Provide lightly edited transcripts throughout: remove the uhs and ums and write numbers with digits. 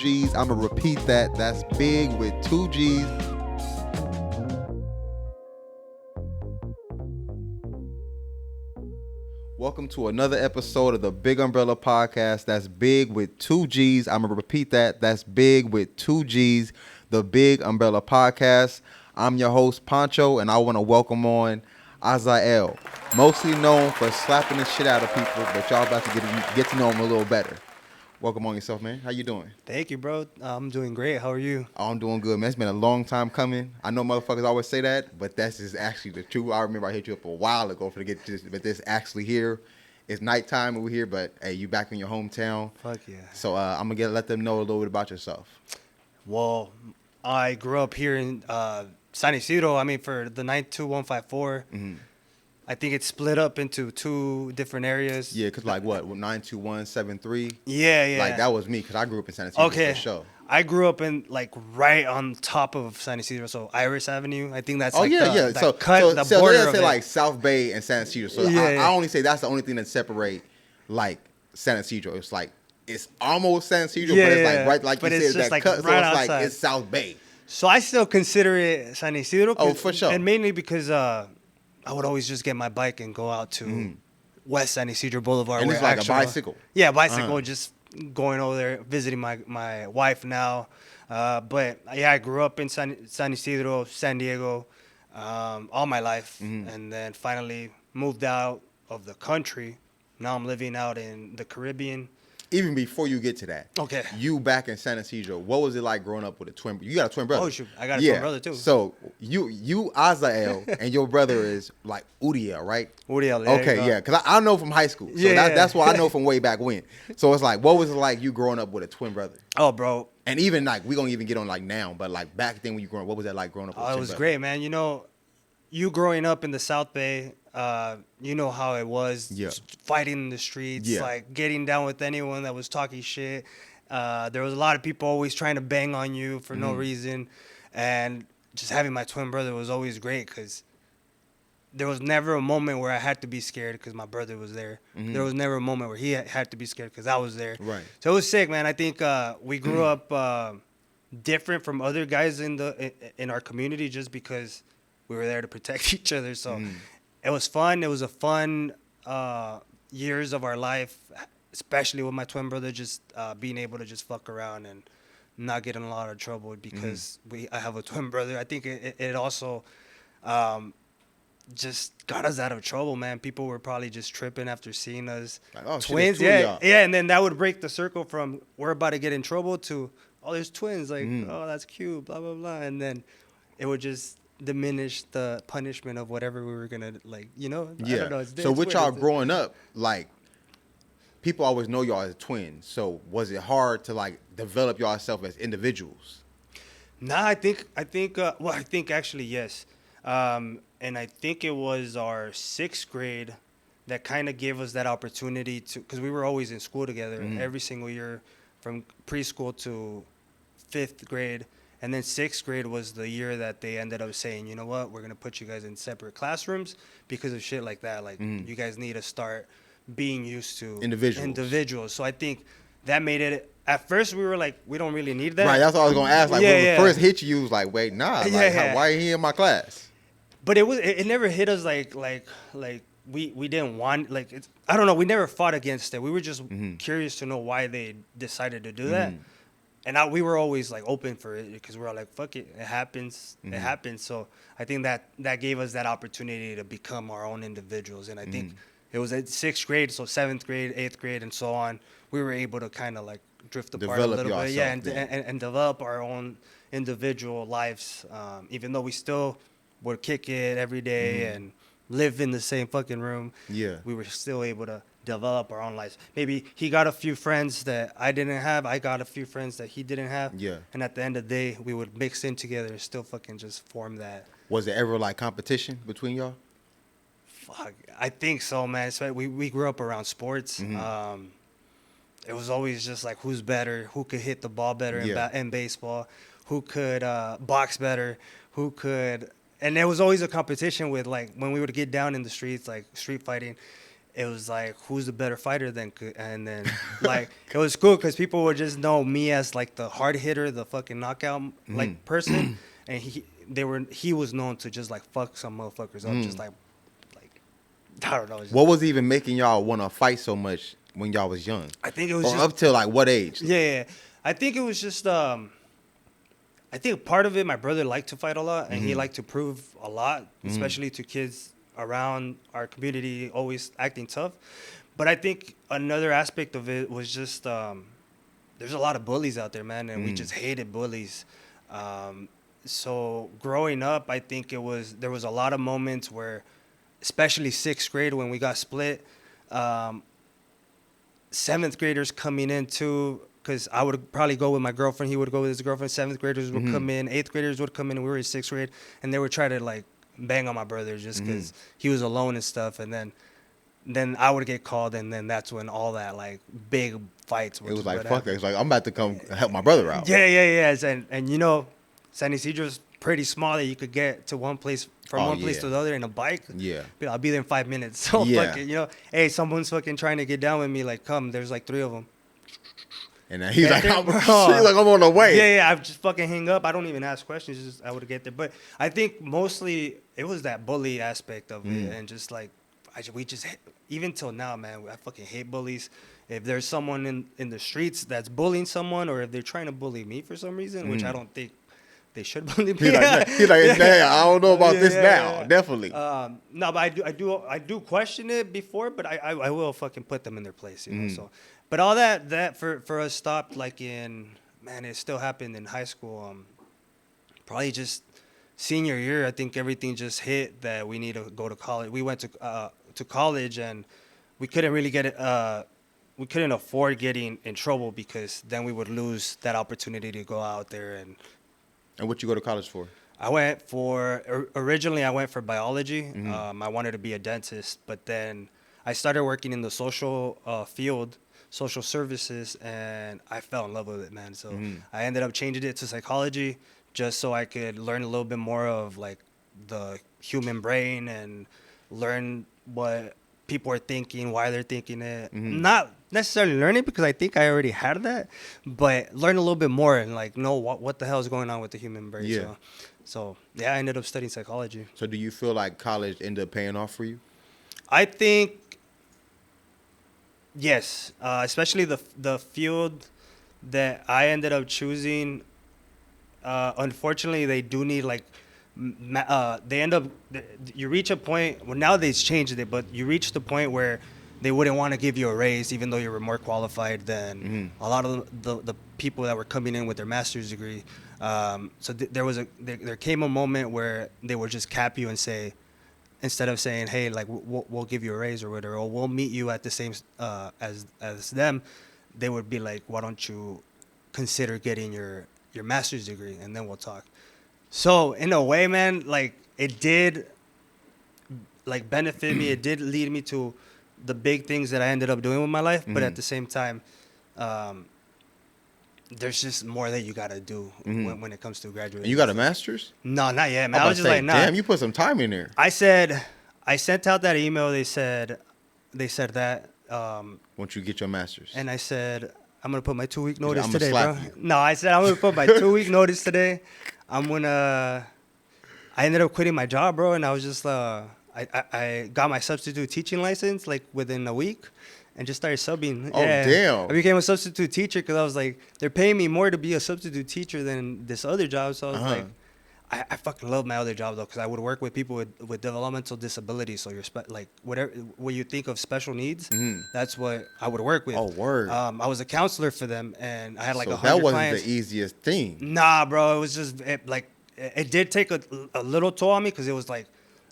G's. I'm going to repeat that. That's Bigg with 2 G's. Welcome to another episode of the Bigg Umbrella Podcast. That's Bigg with 2 G's. I'm going to repeat that. That's Bigg with 2 G's, the Bigg Umbrella Podcast. I'm your host, Poncho, and I want to welcome on Azael, mostly known for slapping the shit out of people, but y'all about to get to know him a little better. Welcome on yourself, man. How you doing? Thank you, bro. I'm doing great. How are you? Oh, I'm doing good, man. It's been a long time coming. I know motherfuckers always say that, but that's just actually the truth. I remember I hit you up a while ago to get this, but this actually here. It's nighttime over here, but hey, you back in your hometown. Fuck yeah. So I'm gonna let them know a little bit about yourself. Well, I grew up here in San Isidro. I mean, for the 92154. Mm-hmm. I think it's split up into two different areas. Yeah, because like what, 92173? Yeah. Like that was me, because I grew up in San Isidro for sure. I grew up in like right on top of San Isidro, so Iris Avenue. I think that's the border. So let's say like South Bay and San Isidro. So I only say that's the only thing that separate like San Isidro. It's like it's almost San Isidro, but it's like right like but you said that cut. Right so it's outside. Like it's South Bay. So I still consider it San Isidro. Oh, for sure. And mainly because I would always just get my bike and go out to West San Isidro Boulevard. And it's like a bicycle. Yeah, bicycle. Just going over there, visiting my wife now. But yeah, I grew up in San Isidro, San Diego, all my life. And then finally moved out of the country. Now I'm living out in the Caribbean. Even before you get to that, okay. You back in San Isidro, what was it like growing up with a twin? You got a twin brother. Oh shoot, I got a twin brother too. So you Azael and your brother is like Uriel, right? Uriel. Okay, yeah, because I know from high school, so that's why I know from way back when. So it's like, what was it like you growing up with a twin brother? Oh, bro. And even like we gonna even get on like now, but like back then when you growing up, what was that like growing up with a twin brother? It was great, man. You know, you growing up in the South Bay. You know how it was, fighting in the streets, like getting down with anyone that was talking shit. There was a lot of people always trying to bang on you for no reason. And just having my twin brother was always great because there was never a moment where I had to be scared because my brother was there. There was never a moment where he had to be scared because I was there. Right. So it was sick, man. I think we grew up different from other guys in our community just because we were there to protect each other. So it was fun. It was a fun years of our life, especially with my twin brother, just being able to just fuck around and not get in a lot of trouble because I have a twin brother. I think it also just got us out of trouble, man. People were probably just tripping after seeing us. Like, oh, twins, shit, yeah. And then that would break the circle from we're about to get in trouble to, oh, there's twins. Like, oh, that's cute, blah, blah, blah. And then it would just diminish the punishment of whatever we were gonna I don't know. So with y'all growing up, like people always know y'all as twins. So was it hard to like develop yourself as individuals? Nah, I think actually yes, and I think it was our 6th grade that kind of gave us that opportunity to, because we were always in school together every single year from preschool to 5th grade. And then 6th grade was the year that they ended up saying, you know what, we're going to put you guys in separate classrooms because of shit like that. Like, you guys need to start being used to individuals. So I think that made it, at first we were like, we don't really need that. Right, that's what I was going to ask. Like, when we first hit you was like, wait, nah, why are you in my class? But it never hit us like we didn't want, like, I don't know, we never fought against it. We were just curious to know why they decided to do that. And we were always like open for it because we were like, fuck it, it happens, it happens. So I think that gave us that opportunity to become our own individuals. And I think it was at 6th grade, so 7th grade, 8th grade, and so on. We were able to kind of like drift apart a little bit, and develop our own individual lives. Even though we still would kick it every day and live in the same fucking room, we were still able to develop our own lives. Maybe he got a few friends that I didn't have. I got a few friends that he didn't have. Yeah. And at the end of the day, we would mix in together and still fucking just form that. Was there ever like competition between y'all? Fuck, I think so, man. So we grew up around sports. It was always just like who's better, who could hit the ball better in baseball, who could box better, who could. And there was always a competition with like when we would get down in the streets, like street fighting. it was like, who's the better fighter then? And then like it was cool because people would just know me as like the hard hitter, the fucking knockout like person, and he was known to just like fuck some motherfuckers up, just like I don't know. What was even making y'all want to fight so much when y'all was young? I think it was or just up till like what age? yeah. I think it was just I think part of it, my brother liked to fight a lot, and he liked to prove a lot, especially to kids around our community, always acting tough. But I think another aspect of it was just there's a lot of bullies out there, man, and we just hated bullies. So growing up, I think there was a lot of moments where, especially sixth grade when we got split, seventh graders coming in too. Because I would probably go with my girlfriend. He would go with his girlfriend. Seventh graders would come in. Eighth graders would come in. And we were in sixth grade. And they would try to, like, bang on my brother just because he was alone and stuff. And then I would get called. And then that's when all that, like, big fights would It was like, fuck that. It's like, I'm about to come help my brother out. Yeah. And you know, San Ysidro's pretty small that you could get to one place from one place to the other in a bike. Yeah. I'll be there in 5 minutes. So, fucking, you know, hey, someone's fucking trying to get down with me. Like, come. There's, like, 3 of them. And he's like, I'm on the way. Yeah. I just fucking hang up. I don't even ask questions. Just I would get there. But I think mostly it was that bully aspect of it, and just like we just even till now, man, I fucking hate bullies. If there's someone in the streets that's bullying someone, or if they're trying to bully me for some reason, which I don't think they should bully me. He's like, damn, I don't know about this now. Definitely. No, but I do question it before, but I will fucking put them in their place, you know. So. But all that for us stopped like it still happened in high school. Probably just senior year. I think everything just hit that we need to go to college. We went to college, and we couldn't really we couldn't afford getting in trouble because then we would lose that opportunity to go out there. And what you go to college for? Originally I went for biology. I wanted to be a dentist, but then I started working in the social field. Social services, and I fell in love with it, man. So I ended up changing it to psychology just so I could learn a little bit more of like the human brain and learn what people are thinking, why they're thinking it. Not necessarily learn it because I think I already had that, but learn a little bit more and like know what the hell is going on with the human brain. Yeah. So I ended up studying psychology. So do you feel like college ended up paying off for you? I think yes, especially the field that I ended up choosing. Unfortunately, they do need like they end up. You reach a point. Well, nowadays changed it, but you reach the point where they wouldn't want to give you a raise, even though you were more qualified than a lot of the people that were coming in with their master's degree. So there came a moment where they would just cap you and say, instead of saying, hey, like we'll give you a raise or whatever, or we'll meet you at the same as them, they would be like, why don't you consider getting your master's degree and then we'll talk. So in a way, man, like it did like benefit me. It did lead me to the big things that I ended up doing with my life. But at the same time, there's just more that you got to do when it comes to graduating. And you got a master's? No, not yet, man. I was just like, nah. Damn, you put some time in there. I sent out that email. They said that. Once you get your master's. And I said, I'm going to put my 2-week notice I'm today, slap bro. you. No, I said, I'm going to put my 2-week notice today. I ended up quitting my job, bro. And I was just, I got my substitute teaching license like within a week. And just started subbing. Oh, damn. I became a substitute teacher because I was like, they're paying me more to be a substitute teacher than this other job. So I was like, I fucking love my other job, though, because I would work with people with developmental disabilities. So you're like, whatever, what you think of special needs, that's what I would work with. Oh, word. I was a counselor for them, and I had like 100 that wasn't clients. the easiest thing. Nah, bro. It was just, it did take a little toll on me because it was like,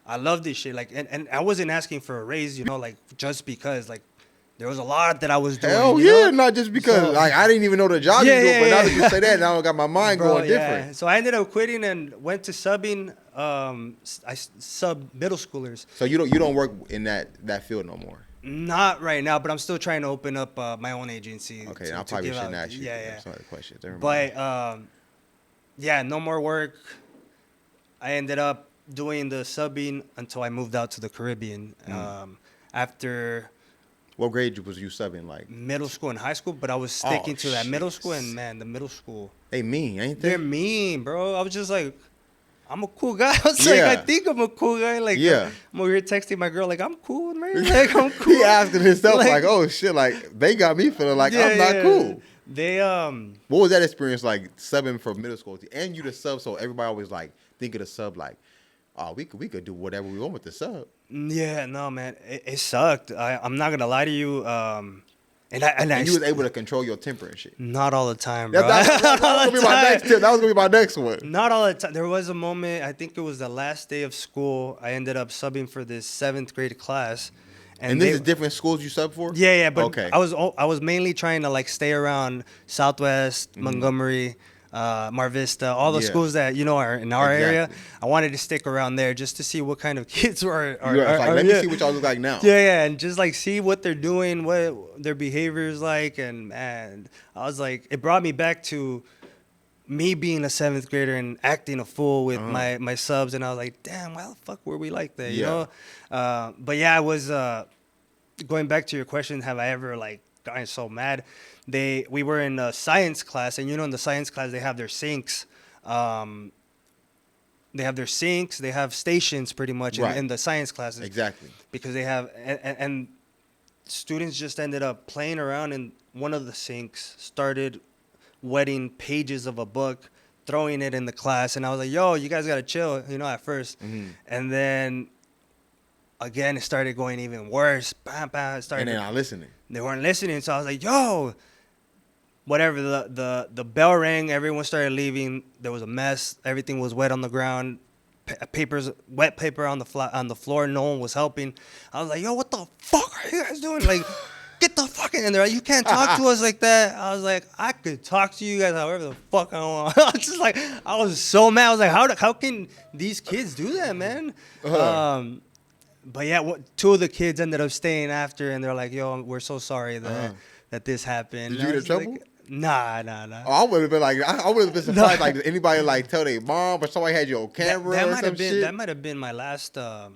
I love this shit. Like, and I wasn't asking for a raise, you know, like, just because, like, there was a lot that I was doing. Hell you yeah, know? like just because like I didn't even know the job you do, but now that you say that, now I got my mind going different. So I ended up quitting and went to subbing. I sub middle schoolers. So you don't work in that field no more. Not right now, but I'm still trying to open up my own agency. Okay, I probably shouldn't ask you some other questions. But no more work. I ended up doing the subbing until I moved out to the Caribbean. after What grade was you subbing, like? middle school and high school, but I was Oh, sticking to that middle school, shit. and man, the middle school, They mean, ain't they? they're mean, bro. I was just like, I'm a cool guy. I was like, Yeah. I think I'm a cool guy. Like, Yeah. I'm over here texting my girl, like, I'm cool, man. Like, I'm cool. He asking himself like, oh shit, like they got me feeling like I'm not cool. They What was that experience like subbing for middle school? And you the sub, so everybody always like think of the sub like, oh, we could do whatever we want with the sub. Yeah, no, man, it sucked. I'm not gonna lie to you. And you was able to control your temper and shit. Not all the time, bro. That was gonna be my next tip. That was gonna be my next one. Not all the time. There was a moment. I think it was the last day of school. I ended up subbing for this 7th grade class, And this is different schools you sub for? Yeah, but okay. I was mainly trying to like stay around Southwest, Montgomery, Mar Vista, all the schools that are in our area. I wanted to stick around there just to see what kind of kids are let me see what y'all look like now. Yeah, and just like see what they're doing, what their behavior is like, and I was like, it brought me back to me being a 7th grader and acting a fool with my subs, and I was like, damn, why the fuck were we like that, you know? But yeah, I was going back to your question, have I ever like gotten so mad? We were in a science class, and in the science class they have their sinks. They have stations pretty much in the science classes. Exactly. Because they have and students just ended up playing around, and one of the sinks started wetting pages of a book, throwing it in the class, and I was like, yo, you guys gotta chill, at first. And then again it started going even worse. Bam, bam, it started, and they're not listening. They weren't listening, so I was like, yo, whatever. The bell rang, everyone started leaving. There was a mess, everything was wet on the ground, wet paper on the floor, no one was helping. I was like, yo, what the fuck are you guys doing? Like, get the fuck in there. You can't talk to us like that. I was like, I could talk to you guys however the fuck I want. I was just like, I was so mad. I was like, how can these kids do that, man? But yeah, 2 of the kids ended up staying after, and they're like, yo, we're so sorry that this happened. Did you get in trouble? Like, Nah. Oh, I would have been like, I would have been surprised. Like, did anybody like tell their mom, or somebody had you on camera that or might some have been shit? That might have been my last day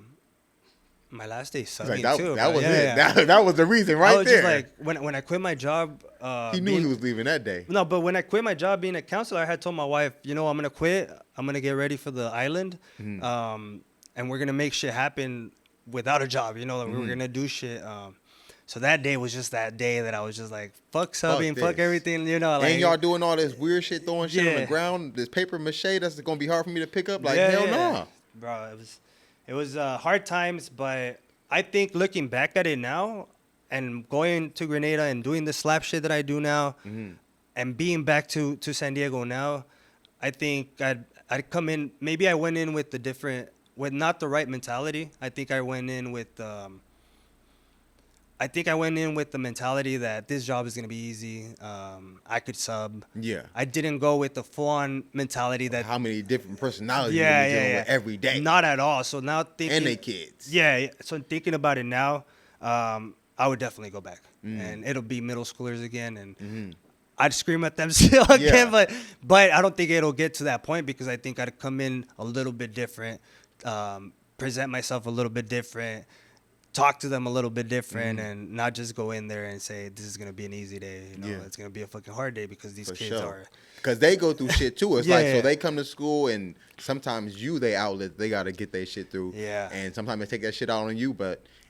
subbing Like, too. that was yeah. it. That was the reason right I was there. just like, when I quit my job. He knew he was leaving that day. No, but when I quit my job being a counselor, I had told my wife, I'm gonna quit. I'm gonna get ready for the island, and we're gonna make shit happen without a job. We were gonna do shit. So that day was just that day that I was just like, fuck subbing, fuck everything, Like, and y'all doing all this weird shit, throwing shit on the ground, this paper mache, that's gonna be hard for me to pick up. Like, hell no. Bro, it was hard times, but I think looking back at it now and going to Grenada and doing the slap shit that I do now and being back to San Diego now, I think I'd come in, maybe I went in with not the right mentality. I think I went in with the mentality that this job is going to be easy. I could sub. Yeah. I didn't go with the full-on mentality that... How many different personalities you're dealing with every day. Not at all. So now thinking... And they kids. Yeah. So thinking about it now, I would definitely go back. And it'll be middle schoolers again. And I'd scream at them still again. But I don't think it'll get to that point, because I think I'd come in a little bit different, present myself a little bit different, talk to them a little bit different, and not just go in there and say this is gonna be an easy day. It's gonna be a fucking hard day, because these kids are. Because they go through shit too. It's so they come to school, and sometimes they outlet, they gotta get their shit through. Yeah. And sometimes they take that shit out on you,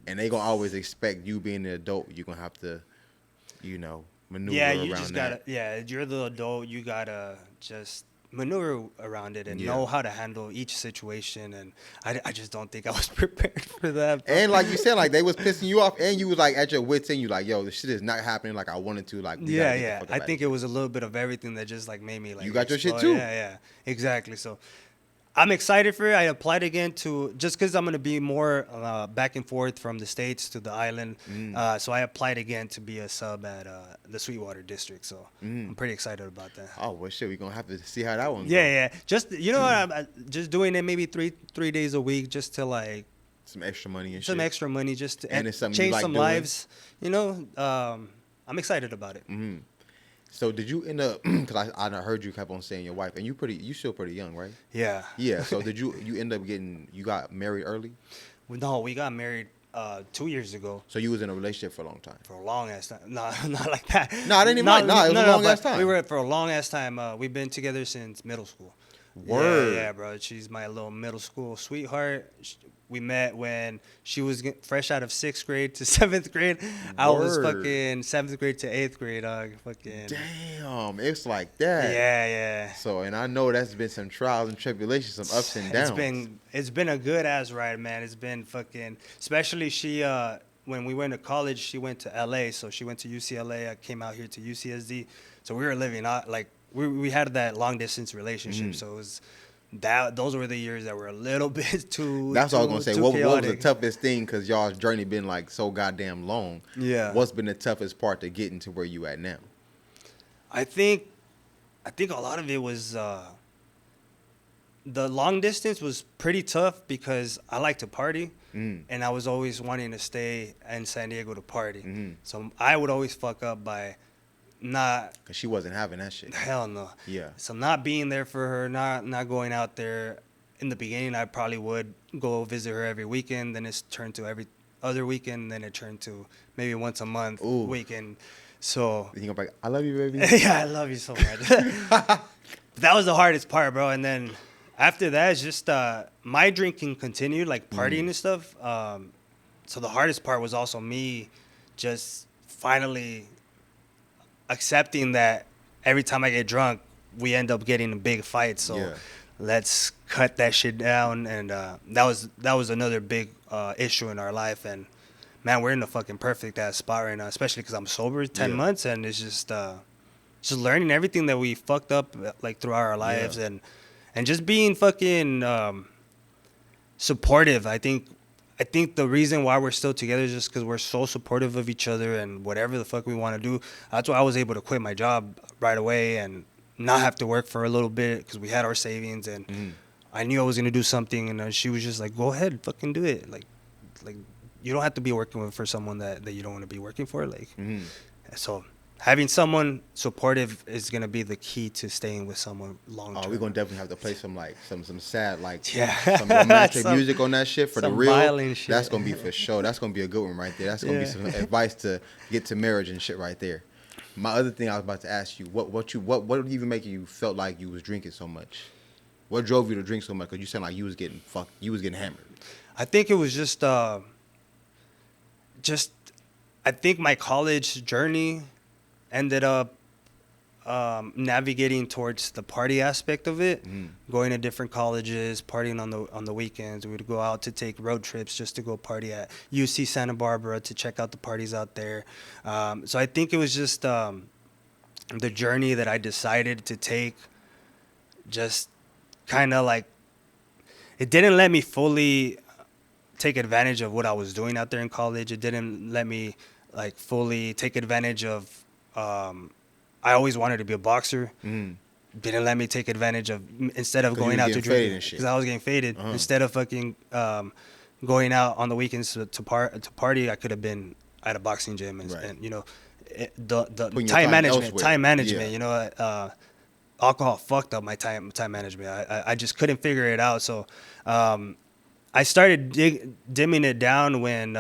and they gonna always expect you being an adult, you're gonna have to, maneuver around that. You're the adult. You gotta just maneuver around it and know how to handle each situation, and I just don't think I was prepared for that. And like you said, like they was pissing you off, and you was like at your wits end, you like, yo, this shit is not happening like I wanted to. Like, I think it was a little bit of everything that just like made me like. You got your shit too. Yeah, exactly. So I'm excited for it. I applied again just because I'm gonna be more back and forth from the States to the island. So I applied again to be a sub at the Sweetwater district. So I'm pretty excited about that. Oh well, shit, we're gonna have to see how that one goes. Yeah. Just I'm just doing it maybe three days a week, just to like some extra money and some shit. extra money, just to and it's something change you like some doing. lives. I'm excited about it. So did you end up? Because I heard you kept on saying your wife, and you still pretty young, right? Yeah. Yeah. So did you end up you got married early? No, we got married 2 years ago. So you was in a relationship for a long time. For a long ass time. No, not like that. No, I didn't even like. No, it was a long ass time. We were for a long ass time. We've been together since middle school. Word. Yeah, bro. She's my little middle school sweetheart. We met when she was fresh out of 6th grade to 7th grade. I was fucking 7th grade to 8th grade, dog. Fucking. Damn, it's like that. Yeah. So, and I know that's been some trials and tribulations, some ups and downs. It's been a good ass ride, man. It's been fucking. Especially she, when we went to college, she went to LA, so she went to UCLA. I came out here to UCSD, so we were living out like we had that long distance relationship. So it was. Those were the years that were a little bit too. That's all I was gonna say. What was the chaotic. toughest thing? Because y'all's journey been like so goddamn long. Yeah. What's been the toughest part to getting to where you at now? I think a lot of it was the long distance was pretty tough because I like to party, and I was always wanting to stay in San Diego to party. So I would always fuck up by not, because she wasn't having that shit. hell no. Yeah. So not being there for her, not going out there. In the beginning, I probably would go visit her every weekend. Then it's turned to every other weekend. Then it turned to maybe once a month weekend. So You gonna be like, I love you, baby. yeah, I love you so much. That was the hardest part, bro. And then after that, it's just my drinking continued, like partying and stuff. So the hardest part was also me just finally accepting that every time I get drunk, we end up getting in big fights. So let's cut that shit down. And that was another big issue in our life. And man, we're in the fucking perfect ass spot right now, especially because I'm sober 10 months, and it's just learning everything that we fucked up like throughout our lives, and just being fucking supportive. I think the reason why we're still together is just because we're so supportive of each other and whatever the fuck we want to do. That's why I was able to quit my job right away and not have to work for a little bit because we had our savings, and I knew I was gonna do something, and she was just like, "Go ahead, fucking do it." Like you don't have to be working for someone that you don't want to be working for. Like, so having someone supportive is gonna be the key to staying with someone long term. Oh, we're gonna definitely have to play some sad some some romantic music on that shit for the real. Violent shit. That's gonna be for sure. That's gonna be a good one right there. That's gonna be some advice to get to marriage and shit right there. My other thing I was about to ask you, what even make you felt like you was drinking so much? What drove you to drink so much? Because you sound like you was getting hammered. I think it was just I think my college journey ended up navigating towards the party aspect of it, going to different colleges, partying on the weekends. We would go out to take road trips just to go party at UC Santa Barbara to check out the parties out there. So I think it was just the journey that I decided to take, just kind of like, it didn't let me fully take advantage of what I was doing out there in college. It didn't let me like fully take advantage of I always wanted to be a boxer. Didn't let me take advantage of, instead of going out to drink, because I was getting faded. Instead of fucking going out on the weekends to party, I could have been at a boxing gym and you know, the time management. You know, alcohol fucked up my time management. I just couldn't figure it out. So I started dimming it down when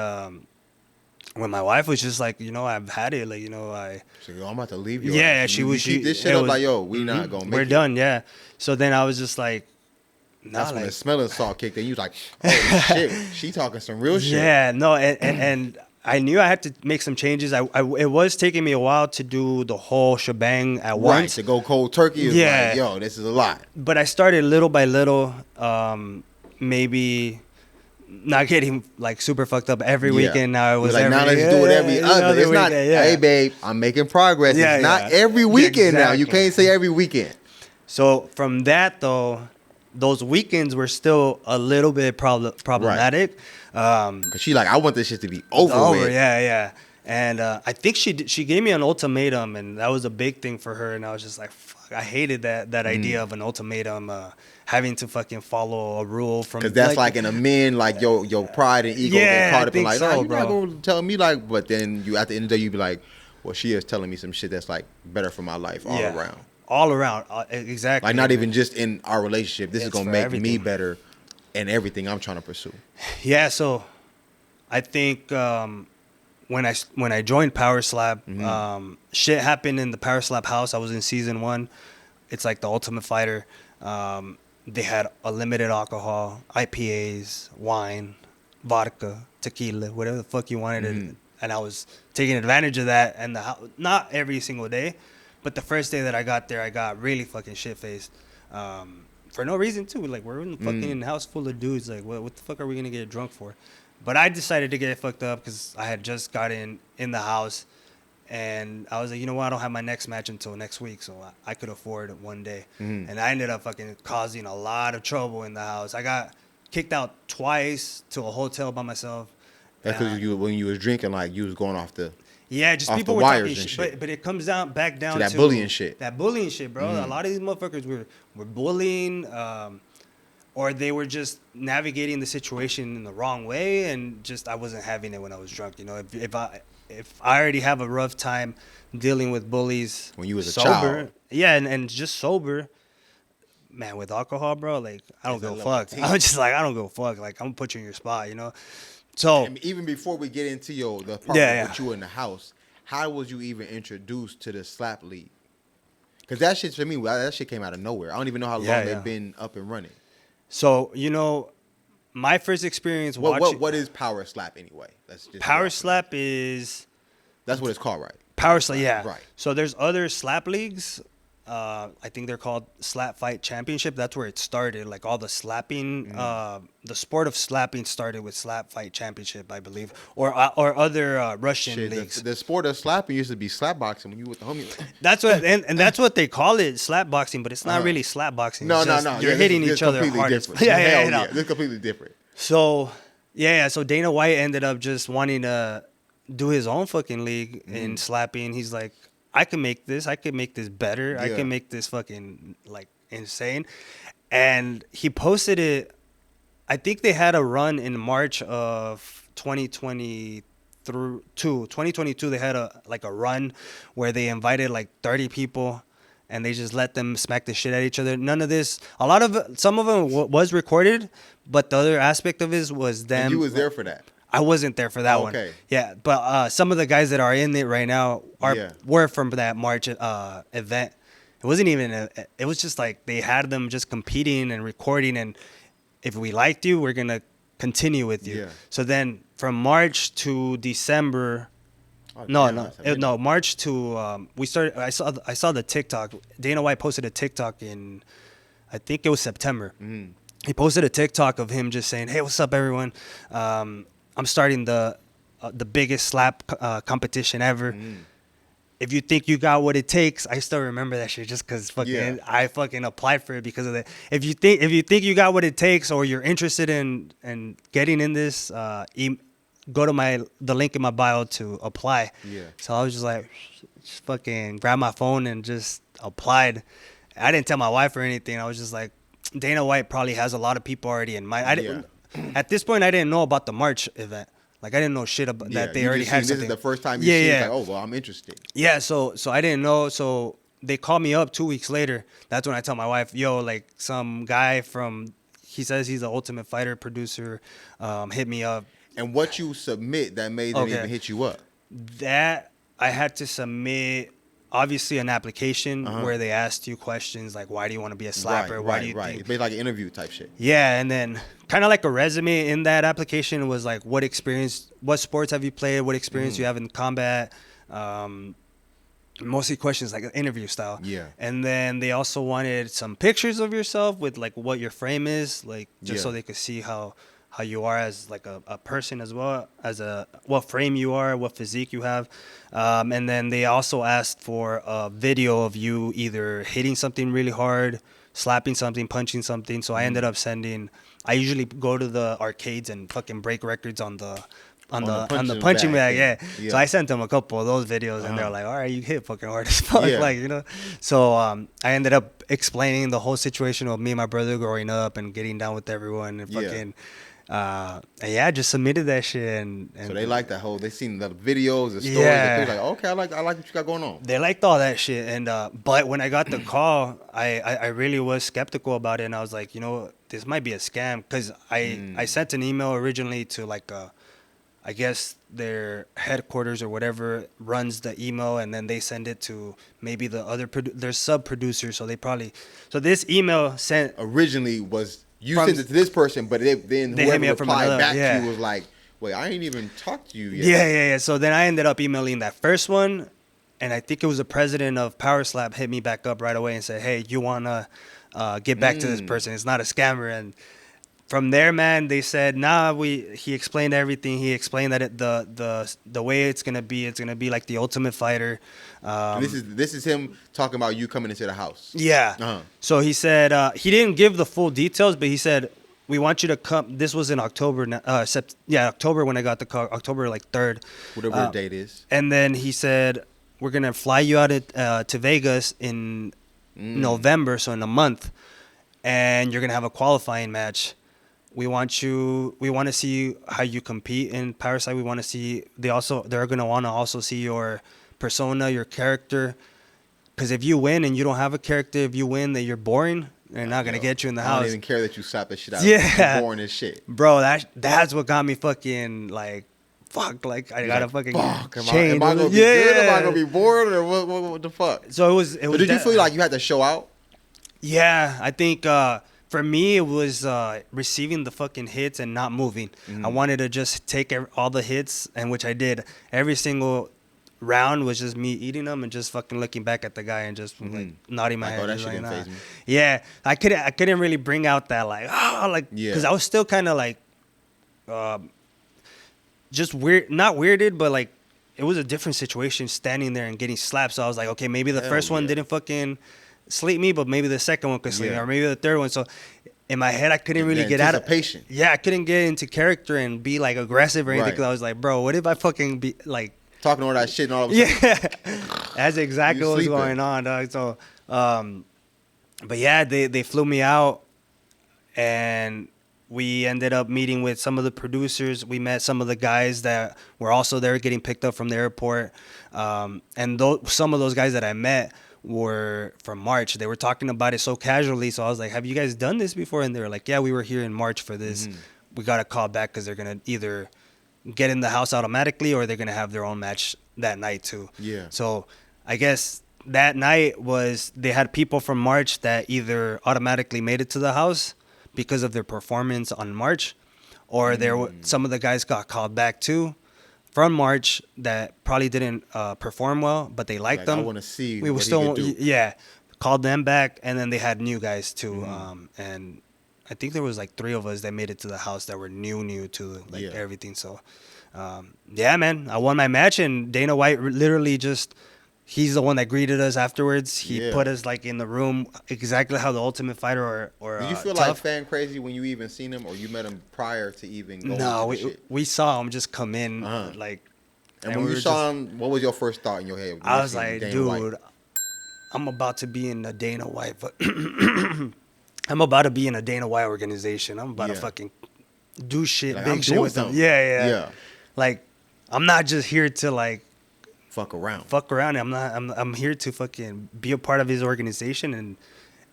my wife was just like, you know, I've had it. Like, you know, So I'm about to leave you. Yeah, she keep this shit up like, yo, we not gonna make it. We're done, yeah. So then I was just like, nah, that's when the smelling salt kicked in. You was like, oh shit, she talking some real shit. Yeah, no, and I knew I had to make some changes. It was taking me a while to do the whole shebang at once. Right, to go cold turkey is like, yo, this is a lot. But I started little by little, maybe not getting like super fucked up every weekend. Now it was like, now let's do it every other. It's not, hey babe, I'm making progress. It's not every weekend now. You can't say every weekend. So from that though, those weekends were still a little bit problematic. Cause she like, I want this shit to be over with. Yeah. And I think she gave me an ultimatum, and that was a big thing for her. And I was just like, fuck, I hated that idea of an ultimatum, having to fucking follow a rule from. Because that's like in a man, like your pride and ego get caught up in like, nah, you're not gonna tell me like. But then you at the end of the day, you be like, well, she is telling me some shit that's like better for my life all around. All around, exactly. Like not even just in our relationship. This is gonna make me better in everything I'm trying to pursue. Yeah, so I think when I joined Power Slap, shit happened in the Power Slap house. I was in season 1. It's like the Ultimate Fighter. They had unlimited alcohol, IPAs, wine, vodka, tequila, whatever the fuck you wanted. And I was taking advantage of that. And not every single day, but the first day that I got there, I got really fucking shit-faced. For no reason, too. Like, we're in the fucking house full of dudes. Like, what the fuck are we going to get drunk for? But I decided to get fucked up because I had just got in the house. And I was like, you know what? I don't have my next match until next week, so I could afford it one day. And I ended up fucking causing a lot of trouble in the house. I got kicked out twice to a hotel by myself. That's because when you was drinking, like, you was going off the just off people the were wires talking and shit. But it comes back down to that bullying shit. That bullying shit, bro. A lot of these motherfuckers were bullying, or they were just navigating the situation in the wrong way, and just I wasn't having it when I was drunk. You know, if I already have a rough time dealing with bullies when you was a sober, child, and just sober, man, with alcohol, bro, like I don't give a fuck. I'm just like I don't give a fuck. Like I'm gonna put you in your spot, you know. So and even before we get into the part with you in the house, how was you even introduced to the slap league? Because that shit for me, that shit came out of nowhere. I don't even know how long they've been up and running. So you know, my first experience watching. What is Power Slap anyway? That's just Power Slap is. That's what it's called, right? Power Slap, yeah. Right. So there's other slap leagues. I think they're called Slap Fight Championship. That's where it started. Like all the slapping, the sport of slapping started with Slap Fight Championship, I believe, or other Russian leagues. The sport of slapping used to be slap boxing when you with the homie. That's what, and that's what they call it, slap boxing, but it's not really slap boxing. No. You're hitting each other hard. Yeah, this is completely different. So so Dana White ended up just wanting to do his own fucking league in slapping. He's like, I can make this better. I can make this fucking like insane. And he posted it. I think they had a run in March of 2022. 2022 they had a run where they invited like 30 people and they just let them smack the shit at each other. None of this. Some of them was recorded, but the other aspect of it was them. And you was there for that. I wasn't there for that one. Okay. Yeah, but some of the guys that are in it right now were from that March event. It wasn't even it was just like they had them just competing and recording, and if we liked you, we're gonna continue with you. Yeah. So then from March to December. March to we started. I saw the TikTok. Dana White posted a TikTok in, I think it was September. He posted a TikTok of him just saying, "Hey, what's up, everyone? I'm starting the biggest slap competition ever. If you think you got what it takes," I still remember that shit just because I fucking applied for it because of that. If you think you got what it takes, or you're interested in getting in this, go to the link in my bio to apply. Yeah. So I was just like, just fucking grab my phone and just applied. I didn't tell my wife or anything. I was just like, Dana White probably has a lot of people already in mind. At this point, I didn't know about the March event. Like I didn't know shit about that. They already had something. This is the first time you see it. Like, oh well, I'm interested. Yeah. So I didn't know. So they called me up 2 weeks later. That's when I tell my wife, yo, like some guy he says he's an Ultimate Fighter producer, hit me up. And what you submit that made them even hit you up? That I had to submit, obviously, an application where they asked you questions like, why do you want to be a slapper? Why do you think? It's basically like an interview type shit. Yeah, and then kind of like a resume in that application was like, what sports have you played? What experience you have in combat? Mostly questions like interview style. Yeah. And then they also wanted some pictures of yourself with like what your frame is, like just so they could see how you are as like a person, as well as what frame you are, what physique you have. And then they also asked for a video of you either hitting something really hard, slapping something, punching something. So I ended up I usually go to the arcades and fucking break records on the punching bag. Yeah. So I sent them a couple of those videos and they're like, all right, you hit fucking hard as fuck. Yeah. Like, you know. So I ended up explaining the whole situation of me and my brother growing up and getting down with everyone and fucking and just submitted that shit and so they like that whole. They seen the videos, the stories. They're like, okay, I like what you got going on. They liked all that shit, and but when I got the call, I really was skeptical about it, and I was like, you know, this might be a scam because I sent an email originally to like I guess their headquarters or whatever runs the email, and then they send it to maybe the other their sub producers. So they probably this email sent Originally was you from sent it to this person, but then they hit whoever me up from replied another, back to yeah. you was like, "Wait, I ain't even talked to you yet." Yeah. So then I ended up emailing that first one, and I think it was the president of Power Slap hit me back up right away and said, "Hey, you wanna get back to this person? It's not a scammer." And from there, man, they said, "Nah." He explained everything. He explained that the way it's gonna be like the Ultimate Fighter. And this is him talking about you coming into the house. Yeah. Uh-huh. So he said he didn't give the full details, but he said we want you to come. This was in October. October when I got the call. October like 3rd. Whatever the date is. And then he said we're gonna fly you out to Vegas in November, so in a month, and you're gonna have a qualifying match. We want to see how you compete in Parasite. We want to see they're gonna want to also see your persona, your character. Because if you win and you don't have a character, if you win that you're boring, they're not gonna get you in the house. I don't even care that you slap the shit out. Yeah, I'm boring as shit, bro. That's what got me fucking like, fuck. Like I gotta fucking change. Am I gonna be good? Am I gonna be bored or what the fuck? So it was. But did you feel like you had to show out? Yeah, I think for me it was receiving the fucking hits and not moving. I wanted to just take all the hits, and which I did. Every single round was just me eating them and just fucking looking back at the guy and just like nodding my head. That shit like, didn't faze me. Yeah, I couldn't really bring out that like because I was still kind of like just weird, not weirded, but like it was a different situation standing there and getting slapped. So I was like, okay, maybe the first one didn't fucking sleep me, but maybe the second one could sleep me, or maybe the third one. So in my head, I couldn't really get out of patient. Yeah, I couldn't get into character and be like aggressive or anything because I was like, bro, what if I fucking be like talking all that shit and all of a sudden, yeah, that's exactly what was going on, dog. So, but yeah, they flew me out, and we ended up meeting with some of the producers. We met some of the guys that were also there getting picked up from the airport, and some of those guys that I met were from March. They were talking about it so casually, so I was like, "Have you guys done this before?" And they were like, "Yeah, we were here in March for this. We got a call back because they're gonna either get in the house automatically or they're gonna have their own match that night too." Yeah. So I guess that night they had people from March that either automatically made it to the house because of their performance on March, or some of the guys got called back too from March that probably didn't perform well, but they liked them. I want to see. We were still called them back, and then they had new guys too, and I think there was like 3 of us that made it to the house that were new to everything. So, yeah, man, I won my match, and Dana White literally he's the one that greeted us afterwards. He put us like in the room exactly how the Ultimate Fighter or Did you feel like fan crazy when you even seen him, or you met him prior to even going? No, we saw him just come in like. And when you saw him, what was your first thought in your head? I was like, dude, I'm about to be in a Dana White, but I'm about to be in a Dana White organization. I'm about to fucking do shit, like, big shit with them. Yeah. Like, I'm not just here to like fuck around. I'm here to fucking be a part of his organization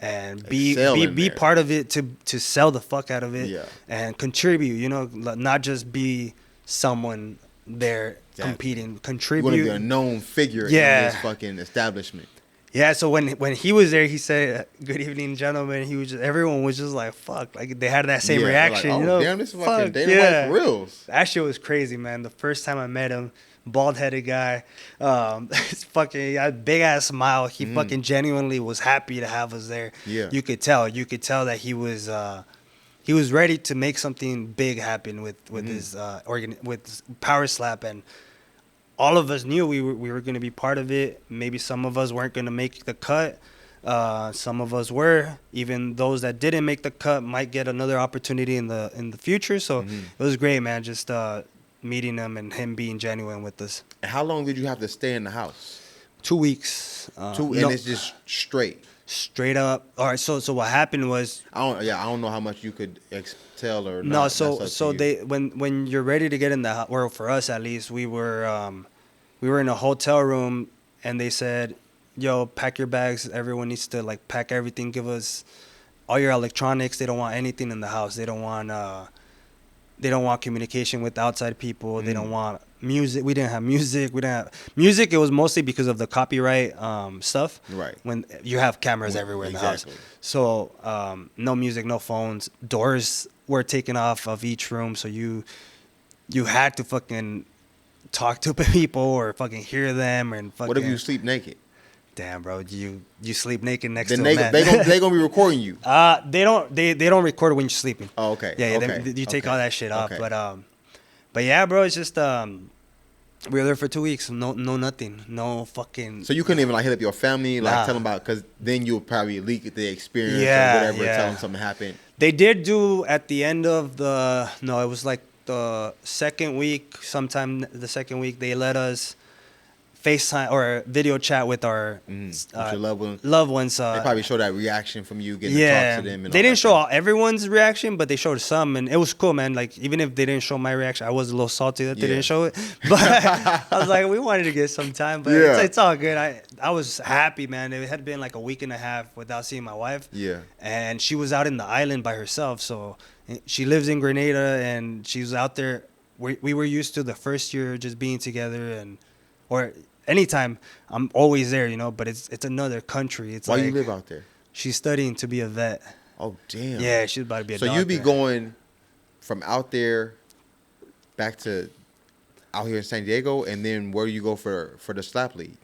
and be part of it to sell the fuck out of it and contribute. You know, not just be someone there competing. Contribute. You want to be a known figure in this fucking establishment. Yeah, so when he was there, he said, "Good evening, gentlemen." Everyone was just like, "Fuck!" Like they had that same reaction, like, you know? Damn, this is fucking Dana White for reals. That shit was crazy, man. The first time I met him, bald-headed guy, his fucking big ass smile. He fucking genuinely was happy to have us there. Yeah, you could tell that he was ready to make something big happen with his with Power Slap, and all of us knew we were going to be part of it. Maybe some of us weren't going to make the cut. Some of us were. Even those that didn't make the cut might get another opportunity in the future. So it was great, man. Just meeting him and him being genuine with us. And how long did you have to stay in the house? 2 weeks. And it's just straight up. All right. So what happened was I don't know how much you could tell or no. Not. So they when you're ready to get in the house, or for us at least, we were in a hotel room, and they said, "Yo, pack your bags. Everyone needs to like pack everything. Give us all your electronics. They don't want anything in the house. They don't want They don't want communication with outside people. They don't want music. We didn't have music. We didn't have music. It was mostly because of the copyright stuff. Right. When you have cameras everywhere in the house. So no music, no phones. Doors were taken off of each room. So you had to fucking talk to people or fucking hear them and fucking. What if you sleep naked? Damn, bro, you sleep naked next Then to a man. they gonna be recording you. They don't record when you're sleeping. Oh, okay. Yeah, okay. You take all that shit off. Okay. But yeah, bro, it's just we were there for 2 weeks. No nothing. No fucking. So you couldn't even like hit up your family, like tell them about, because then you'll probably leak the experience or whatever, tell them something happened. They did do at the end of it was like the second week. Sometime the second week, they let us FaceTime or video chat with our with your loved ones. They probably showed that reaction from you getting to talk to them. And they didn't show everyone's reaction, but they showed some, and it was cool, man. Like, even if they didn't show my reaction, I was a little salty that they didn't show it. But I was like, we wanted to get some time, but it's all good. I was happy, man. It had been like a week and a half without seeing my wife. Yeah. And she was out in the island by herself, so she lives in Grenada, and she was out there. We were used to the first year just being together, or anytime I'm always there, but it's another country. It's why like, you live out there? She's studying to be a vet. Oh damn. Yeah, she's about to be a doctor. So you be going from out there back to out here in San Diego, and then where do you go for the slap league?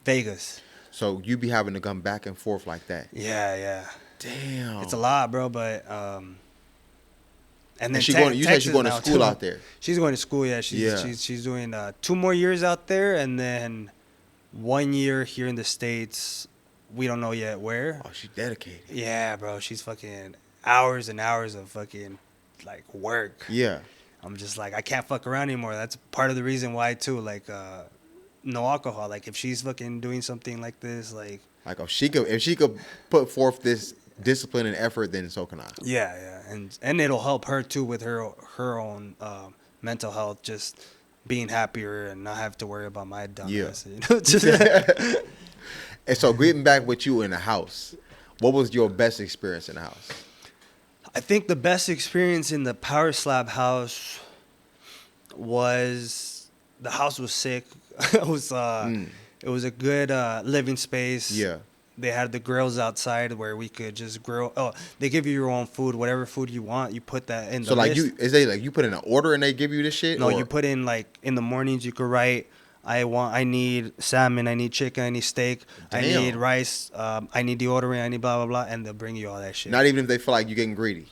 Vegas. So you be having to come back and forth like that. Yeah. Damn. It's a lot, bro, but and then you said she's going to school out there. She's going to school, yeah. She's doing 2 more years out there, and then 1 year here in the States. We don't know yet where. Oh, she's dedicated. Yeah, bro. She's fucking hours and hours of fucking like work. Yeah. I'm just like, I can't fuck around anymore. That's part of the reason why too. Like, no alcohol. Like, if she's fucking doing something like this, like if she could put forth this discipline and effort, then so can I. Yeah, and it'll help her too with her own mental health, just being happier and not have to worry about my dumbass. Yeah. And so, getting back with you in the house, what was your best experience in the house? I think the best experience in the Power Slab house was the house was sick. It was a good living space. Yeah. They had the grills outside where we could just grill. Oh, they give you your own food, whatever food you want. You put that in the list. You put in an order and they give you this shit? No, you put in, like, in the mornings you could write, I need salmon, I need chicken, I need steak, I need rice, I need deodorant, I need blah, blah, blah, and they'll bring you all that shit. Not even if they feel like you're getting greedy.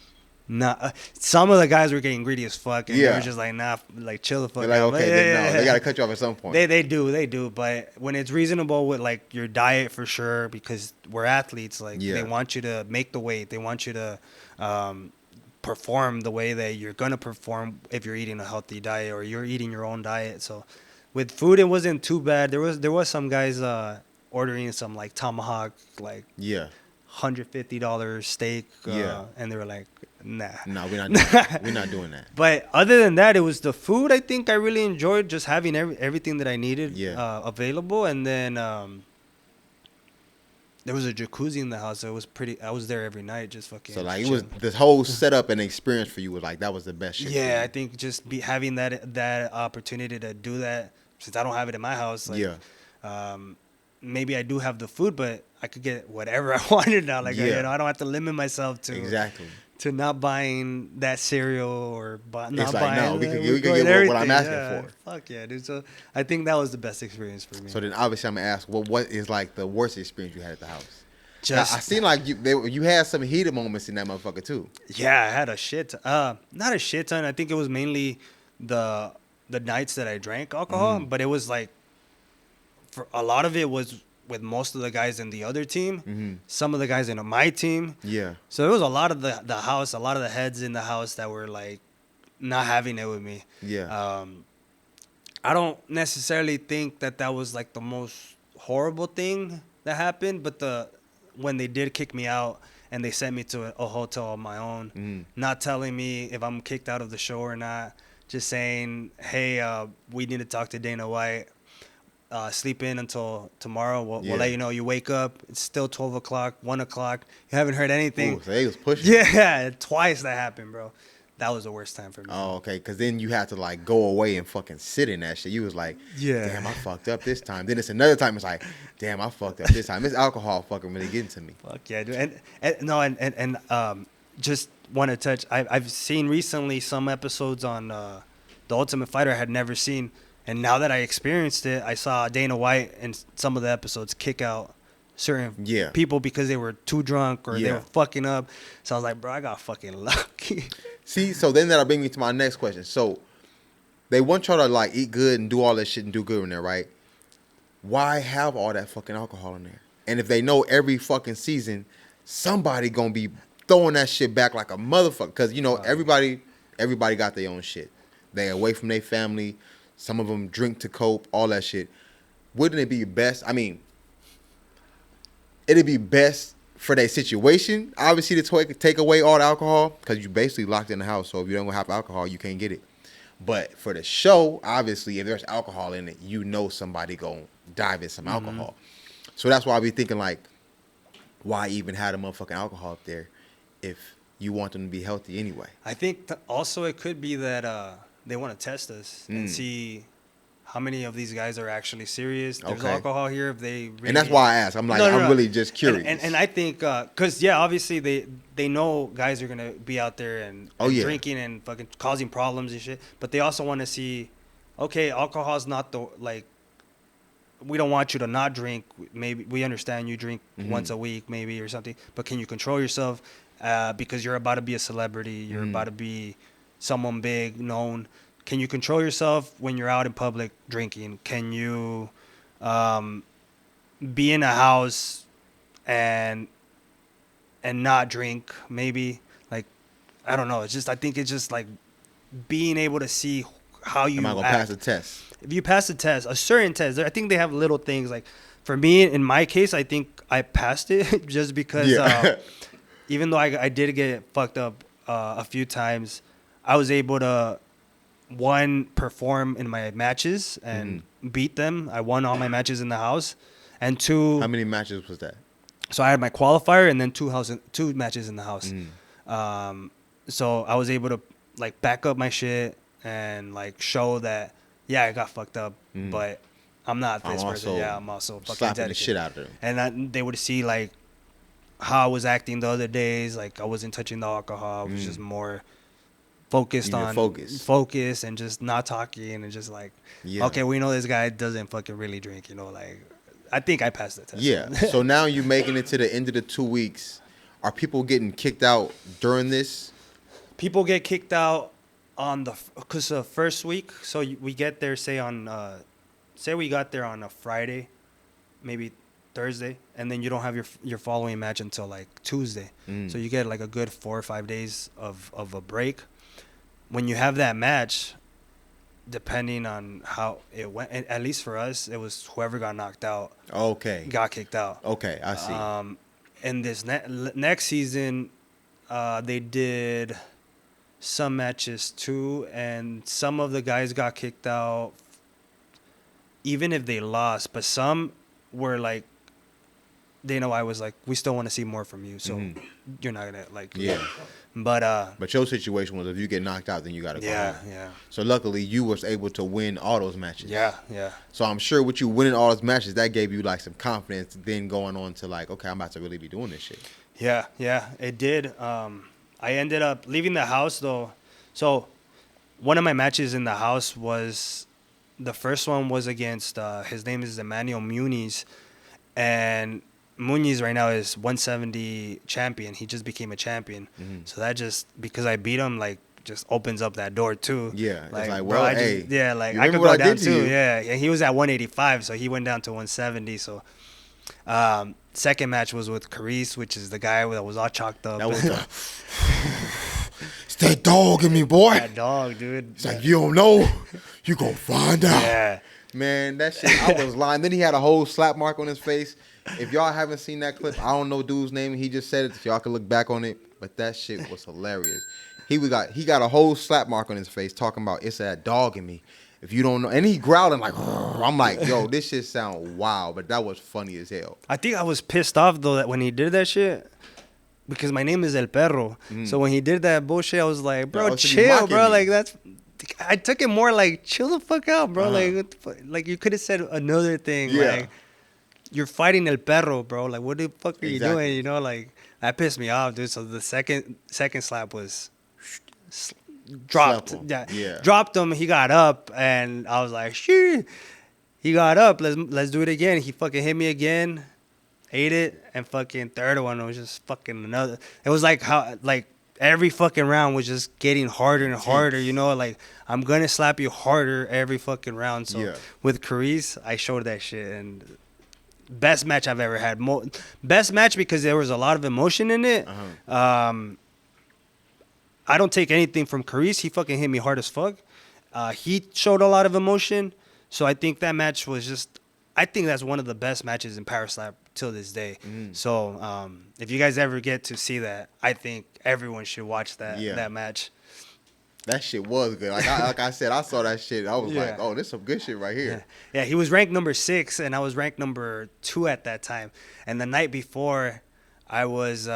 Nah, some of the guys were getting greedy as fuck, and they were just like, nah, like, chill the fuck out. Like, okay, they gotta cut you off at some point. They do, but when it's reasonable with, like, your diet, for sure, because we're athletes, like, they want you to make the weight, they want you to perform the way that you're gonna perform if you're eating a healthy diet or you're eating your own diet. So with food, it wasn't too bad. There was some guys ordering some, like, tomahawk, like, $150 steak, and they were like, nah. No, we're not doing that. We're not doing that. But other than that, it was the food. I think I really enjoyed just having everything that I needed available. And then there was a jacuzzi in the house. So it was pretty. I was there every night, just fucking. So, like, it was this whole setup and experience for you was like, that was the best shit. Yeah, I think just having that opportunity to do that, since I don't have it in my house. Like, maybe I do have the food, but I could get whatever I wanted now. Like, I don't have to limit myself to not buying that cereal or not it's like, buying. No, we can get what I'm asking for. Fuck yeah, dude. So I think that was the best experience for me. So then obviously I'm gonna ask, well, what is like the worst experience you had at the house? I seen like you had some heated moments in that motherfucker too. Yeah, I had a shit. Not a shit ton. I think it was mainly the nights that I drank alcohol, but it was like, for a lot of it was with most of the guys in the other team, some of the guys in my team. Yeah. So it was a lot of the house, a lot of the heads in the house that were like not having it with me. Yeah. I don't necessarily think that was like the most horrible thing that happened, but when they did kick me out and they sent me to a hotel on my own, not telling me if I'm kicked out of the show or not, just saying, hey, we need to talk to Dana White. Sleep in until tomorrow. We'll let you know. You wake up, it's still 12 o'clock, 1 o'clock. You haven't heard anything. Ooh, so they was pushing. Yeah, twice that happened, bro. That was the worst time for me. Oh, okay. Because then you had to like go away and fucking sit in that shit. You was like, damn, I fucked up this time. Then it's another time. It's like, damn, I fucked up this time. This alcohol fucking really getting to me. Fuck yeah, dude. And just want to touch. I've seen recently some episodes on The Ultimate Fighter I had never seen, and now that I experienced it, I saw Dana White in some of the episodes kick out certain people because they were too drunk or they were fucking up. So I was like, bro, I got fucking lucky. See, so then that'll bring me to my next question. So they want y'all to like eat good and do all that shit and do good in there, right? Why have all that fucking alcohol in there? And if they know every fucking season, somebody gonna be throwing that shit back like a motherfucker. Because, you know, everybody got their own shit. They away from their family. Some of them drink to cope, all that shit. Wouldn't it be best? I mean, it'd be best for their situation, obviously, to take away all the alcohol, because you basically locked in the house. So if you don't have alcohol, you can't get it. But for the show, obviously, if there's alcohol in it, you know somebody gonna dive in some alcohol. So that's why I be thinking, like, why even have the motherfucking alcohol up there if you want them to be healthy anyway? I think also it could be that they want to test us and see how many of these guys are actually serious. There's alcohol here. If they really, and that's why I ask. I'm like, I'm really just curious. And I think because obviously they know guys are gonna be out there and drinking and fucking causing problems and shit. But they also want to see, okay, alcohol's not the like. We don't want you to not drink. Maybe we understand you drink once a week, maybe or something. But can you control yourself? Because you're about to be a celebrity. You're about to be someone big, known. Can you control yourself when you're out in public drinking? Can you be in a house and not drink? Maybe, like, I don't know. It's just, I think it's just like being able to see how you am I gonna pass the test? If you pass the test, a certain test, I think they have little things. Like for me, in my case, I think I passed it just because even though I did get fucked up a few times, I was able to perform in my matches and beat them. I won all my matches in the house, and two. How many matches was that? So I had my qualifier and then two matches in the house. So I was able to like back up my shit and like show that I got fucked up, but I'm not this person. I'm also fucking slapping dedicated. the shit out of them. And they would see like how I was acting the other days. Like I wasn't touching the alcohol. I was just more focused on focus and just not talking and just like, okay, we know this guy doesn't fucking really drink, you know, like I think I passed the test. Yeah. So now you're making it to the end of the 2 weeks. Are people getting kicked out during this? People get kicked out on the first week. So we get there, say we got there on a Friday, maybe Thursday, and then you don't have your following match until like Tuesday. So you get like a good 4 or 5 days of a break. When you have that match, depending on how it went, at least for us, it was whoever got knocked out. Okay. Got kicked out. Okay, I see. And this next season, they did some matches too, and some of the guys got kicked out even if they lost, but some were like, Dana White was like, we still want to see more from you, so you're not gonna like but your situation was if you get knocked out, then you gotta go home. Yeah. So luckily you was able to win all those matches. Yeah. So I'm sure with you winning all those matches, that gave you like some confidence then going on to like, okay, I'm about to really be doing this shit. Yeah, it did. I ended up leaving the house though. So one of my matches in the house was, the first one was against his name is Emmanuel Muniz, and Muniz right now is 170 champion. He just became a champion. So that just, because I beat him, like, just opens up that door too. Yeah. Like, it's like, bro, well, hey. like I could go down too. Yeah. And he was at 185, so he went down to 170. So second match was with Carice, which is the guy that was all chalked up. That was it's that dog in me, boy. That dog, dude. It's like, you don't know, you gonna find out. Yeah. Man, that shit, I was lying. Then he had a whole slap mark on his face. If y'all haven't seen that clip, I don't know dude's name. He just said it. If y'all can look back on it, but that shit was hilarious. He got a whole slap mark on his face talking about it's that dog in me. If you don't know, and he growling like, I'm like, yo, this shit sound wild, but that was funny as hell. I think I was pissed off though that when he did that shit, because my name is El Perro. So when he did that bullshit, I was like, bro, so you chill, mocking bro. me. Like that's. I took it more like chill the fuck out, bro. Like what the fuck? Like you could have said another thing. Yeah. Like you're fighting El Perro, bro. Like what the fuck are you Exactly. doing? You know, like that pissed me off, dude. So the second slap was dropped. Slap him. Yeah. Yeah. Dropped him. He got up, and I was like, shit. He got up. Let's do it again. He fucking hit me again. Ate it, and fucking third one was just fucking another. It was like how like every fucking round was just getting harder and harder. You know, like I'm gonna slap you harder every fucking round. So with Carice, I showed that shit, and best match I've ever had. Best match because there was a lot of emotion in it. I don't take anything from Carice. He fucking hit me hard as fuck. He showed a lot of emotion. So I think that match was just. I think that's one of the best matches in Power Slap till this day. So if you guys ever get to see that, I think everyone should watch that match. That shit was good. Like I said, I saw that shit. I was like, oh, this is some good shit right here. Yeah, he was ranked number 6, and I was ranked number 2 at that time. And the night before, I was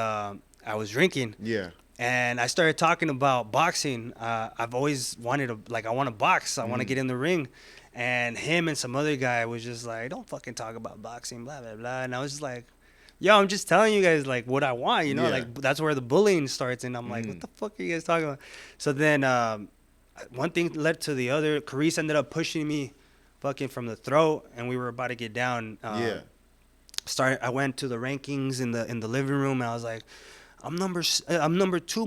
drinking. Yeah. And I started talking about boxing. I've always wanted to, like, I want to box. I want to get in the ring. And him and some other guy was just like, don't fucking talk about boxing, blah, blah, blah. And I was just like, yo, I'm just telling you guys, like, what I want, you know? Like, that's where the bullying starts. And I'm like, what the fuck are you guys talking about? So then one thing led to the other. Carice ended up pushing me fucking from the throat, and we were about to get down. I went to the rankings in the living room, and I was like, I'm number 2,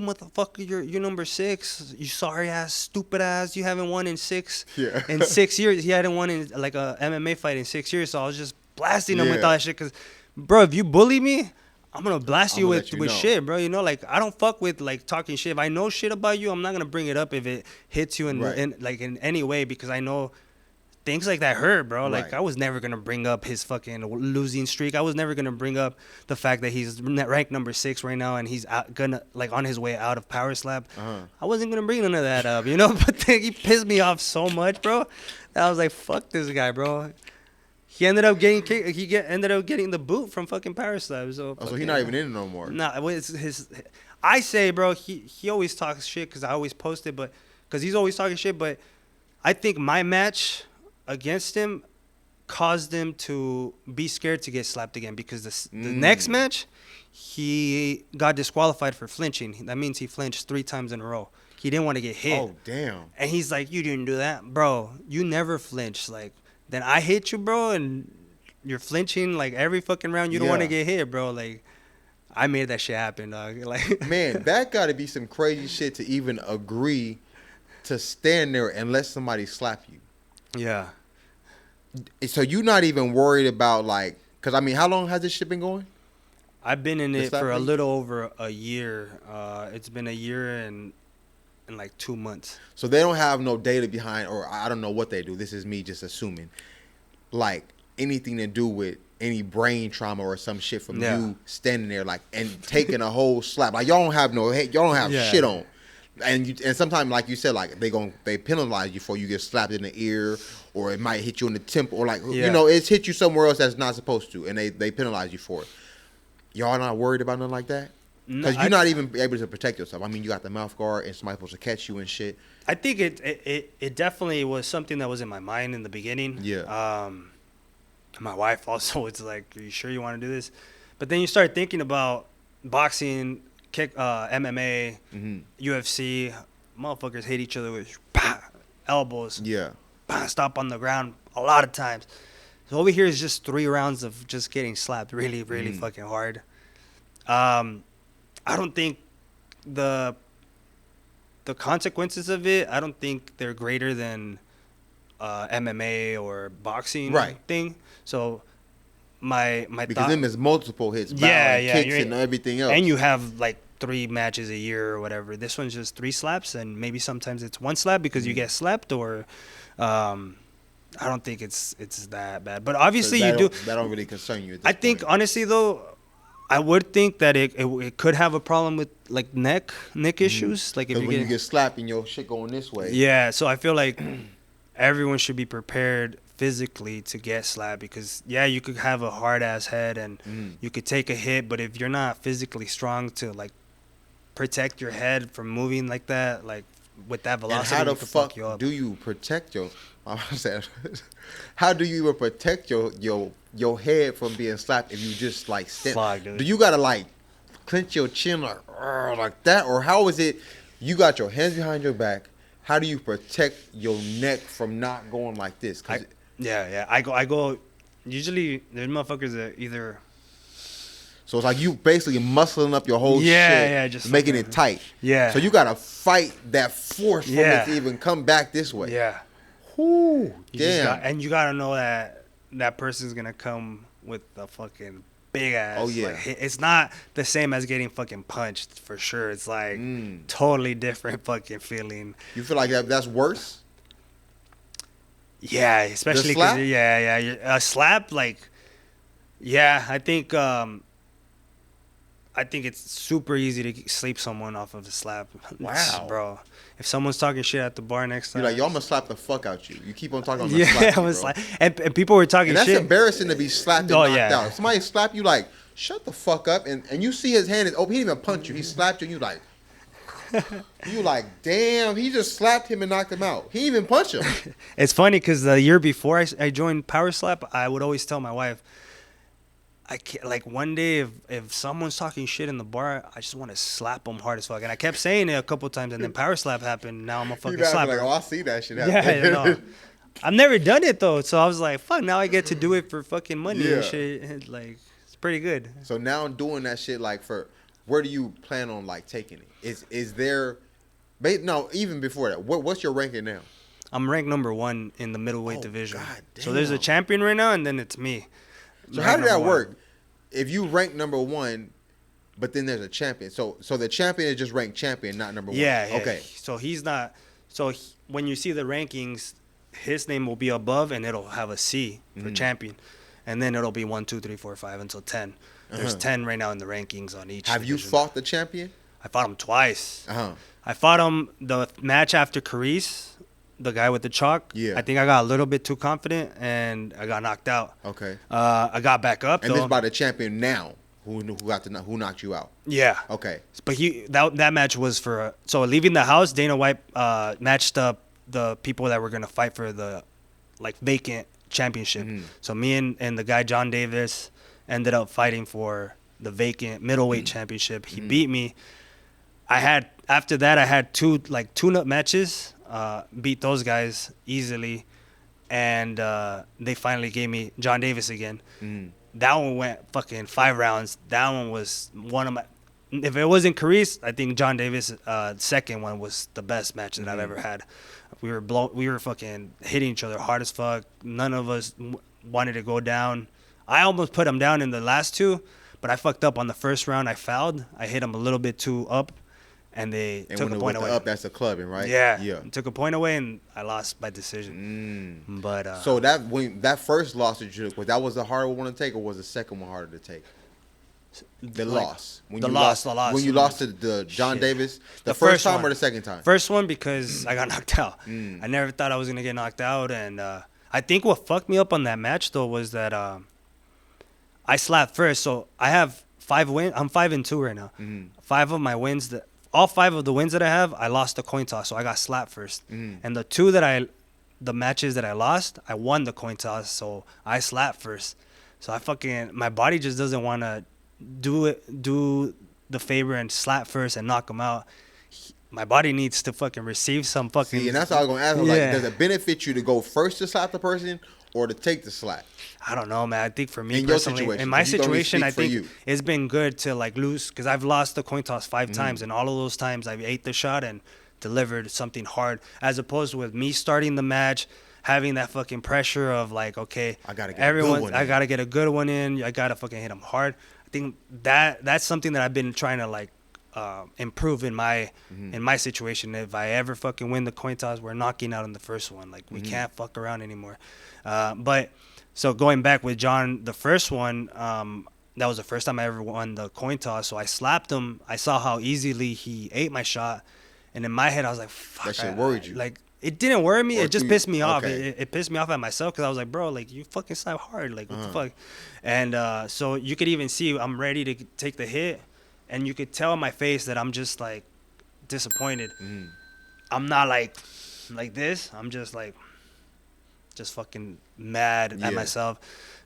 motherfucker. You're number 6. You sorry ass, stupid ass. You haven't won in 6 years. He hadn't won in like a MMA fight in 6 years. So I was just blasting him with all that shit. Cause, bro, if you bully me, I'm gonna blast you with shit, bro. You know, like I don't fuck with like talking shit. If I know shit about you, I'm not gonna bring it up if it hits you in any way, because I know things like that hurt, bro. Like, I was never going to bring up his fucking losing streak. I was never going to bring up the fact that he's ranked number 6 right now and he's on his way out of Power Slap. I wasn't going to bring none of that up, you know? But then he pissed me off so much, bro, that I was like, fuck this guy, bro. He ended up getting kicked. Ended up getting the boot from fucking Power Slap. So he's not even in it no more. Nah, it's his. I say, bro, he always talks shit because I always post it, but because he's always talking shit. But I think my match against him caused him to be scared to get slapped again, because the next match he got disqualified for flinching. That means he flinched 3 times in a row. He didn't want to get hit. Oh damn! And he's like, "You didn't do that, bro. You never flinch. Like, then I hit you, bro, and you're flinching like every fucking round. You don't want to get hit, bro. Like, I made that shit happen, dog. Like, man, that got to be some crazy shit to even agree to stand there and let somebody slap you. Yeah. So you're not even worried about, like, because I mean, how long has this shit been going? I've been in it for a little over a year. It's been a year and like 2 months. So they don't have no data behind, or I don't know what they do. This is me just assuming, like anything to do with any brain trauma or some shit from you standing there, like, and taking a whole slap. Like, y'all don't have shit on. And sometimes, like you said, like they penalize you for you get slapped in the ear, or it might hit you in the temple, or like you know, it's hit you somewhere else that's not supposed to, and they penalize you for it. Y'all not worried about nothing like that? Because you're not even able to protect yourself. I mean, you got the mouth guard, and somebody's supposed to catch you and shit. I think it definitely was something that was in my mind in the beginning. Yeah. My wife also was like, "Are you sure you want to do this?" But then you start thinking about boxing, MMA, UFC. Motherfuckers hit each other with elbows. Yeah. Stop on the ground a lot of times. So over here is just 3 rounds of just getting slapped really, really fucking hard. I don't think the consequences of it, I don't think they're greater than MMA or boxing thing. So my because them is multiple hits, kicks, and everything else. And you have like 3 matches a year or whatever. This one's just 3 slaps, and maybe sometimes it's 1 slap because you get slapped, or I don't think it's that bad. But obviously That don't really concern you at this I think honestly though, I would think that it could have a problem with like neck issues. Like if when you get slapped and your shit going this way. Yeah, so I feel like everyone should be prepared physically to get slapped, because yeah, you could have a hard ass head and you could take a hit, but if you're not physically strong to like protect your head from moving like that, like with that velocity, and how it the could fuck you up. do you protect your? I'm saying, how do you even protect your head from being slapped if you just like stand? Fuck, dude. Do you gotta like clench your chin like that, or how is it? You got your hands behind your back. How do you protect your neck from not going like this? I go. Usually, there's motherfuckers that either. So it's like you basically muscling up your whole shit, just making it tight. Yeah. So you gotta fight that force from it to even come back this way. Yeah. Whoo, damn. And you gotta know that person's gonna come with a fucking big ass. Oh yeah. Like, it's not the same as getting fucking punched for sure. It's like totally different fucking feeling. You feel like that's worse? Yeah, especially because a slap, like, yeah, I think it's super easy to sleep someone off of a slap. Wow, bro. If someone's talking shit at the bar next time, you're like, yo, I'm gonna slap the fuck out you. You keep on talking. I'm gonna slap you, bro. And people were talking and that's shit. embarrassing to be slapped and knocked out. If somebody slap you, like, shut the fuck up, and you see his hand is open. He didn't even punch you. He slapped you. And you like, damn. He just slapped him and knocked him out. He didn't even punch him. It's funny because the year before I joined Power Slap, I would always tell my wife, I can't, like, one day if someone's talking shit in the bar, I just want to slap them hard as fuck. And I kept saying it a couple times, and then Power Slap happened. Now I'm a fucking slapper. Like, oh, I see that shit happen. Yeah, no. I've never done it though, so I was like, fuck. Now I get to do it for fucking money and shit. And, like, it's pretty good. So now I'm doing that shit. Like, for where do you plan on like taking it? Is there? No, even before that, what's your ranking now? I'm ranked number 1 in the middleweight division. God damn. So there's a champion right now, and then it's me. So how did that work? If you rank number 1, but then there's a champion. So the champion is just ranked champion, not number 1. Yeah. Okay. So he's not. So when you see the rankings, his name will be above, and it'll have a C for champion, and then it'll be 1, 2, 3, 4, 5 until 10. There's 10 right now in the rankings on each. Have division. you fought the champion? I fought him twice. Uh-huh. I fought him the match after Carice, the guy with the chalk. Yeah. I think I got a little bit too confident and I got knocked out. Okay. I got back up. And though. this is by the champion now, who knocked you out. Yeah. Okay. But that match was for so leaving the house. Dana White matched up the people that were gonna fight for the like vacant championship. So me and the guy John Davis ended up fighting for the vacant middleweight championship. He beat me. After that I had two tune-up matches. Beat those guys easily, and they finally gave me John Davis again. That one went fucking 5 rounds. That one was one of my. If it wasn't Carice, I think John Davis' second one was the best match that I've ever had. We were fucking hitting each other hard as fuck. None of us wanted to go down. I almost put him down in the last 2, but I fucked up on the first round. I fouled. I hit him a little bit too up. And they took a point away. Up, that's a clubbing, right? Yeah. Took a point away, and I lost by decision. But so that first loss that you took, that was the harder one to take, or was the second one harder to take? The loss. The loss. When you lost to the John Davis, the first time or the second time? First one, because I got knocked out. I never thought I was gonna get knocked out, and I think what fucked me up on that match though was that I slapped first. So I have 5 wins. I'm 5-2 right now. 5 of my wins all 5 of the wins that I have, I lost the coin toss, so I got slapped first. And the matches that I lost, I won the coin toss, so I slapped first. So my body just doesn't want to do the favor and slap first and knock him out. My body needs to fucking receive some fucking. See, and that's all I was gonna ask. Like, does it benefit you to go first to slap the person or to take the slap? I don't know, man. I think for me in personally, your situation, in my situation, I think you. It's been good to like lose, because I've lost the coin toss 5 times, and all of those times I've ate the shot and delivered something hard, as opposed with me starting the match, having that fucking pressure of like, okay, I gotta get a good one in. I gotta fucking hit him hard. I think that's something that I've been trying to like improve in my situation. If I ever fucking win the coin toss, we're knocking out in the first one. Like, we can't fuck around anymore. But so going back with John, the first one, that was the first time I ever won the coin toss. So I slapped him. I saw how easily he ate my shot, and in my head I was like, "Fuck." That shit worried you. Like, It didn't worry me. Or It just through- pissed me off. okay. It pissed me off at myself because I was like, bro, like you fucking slap hard. Like what the fuck? And so you could even see I'm ready to take the hit, and you could tell in my face that I'm just like disappointed. I'm not like this. I'm just like just fucking mad at myself.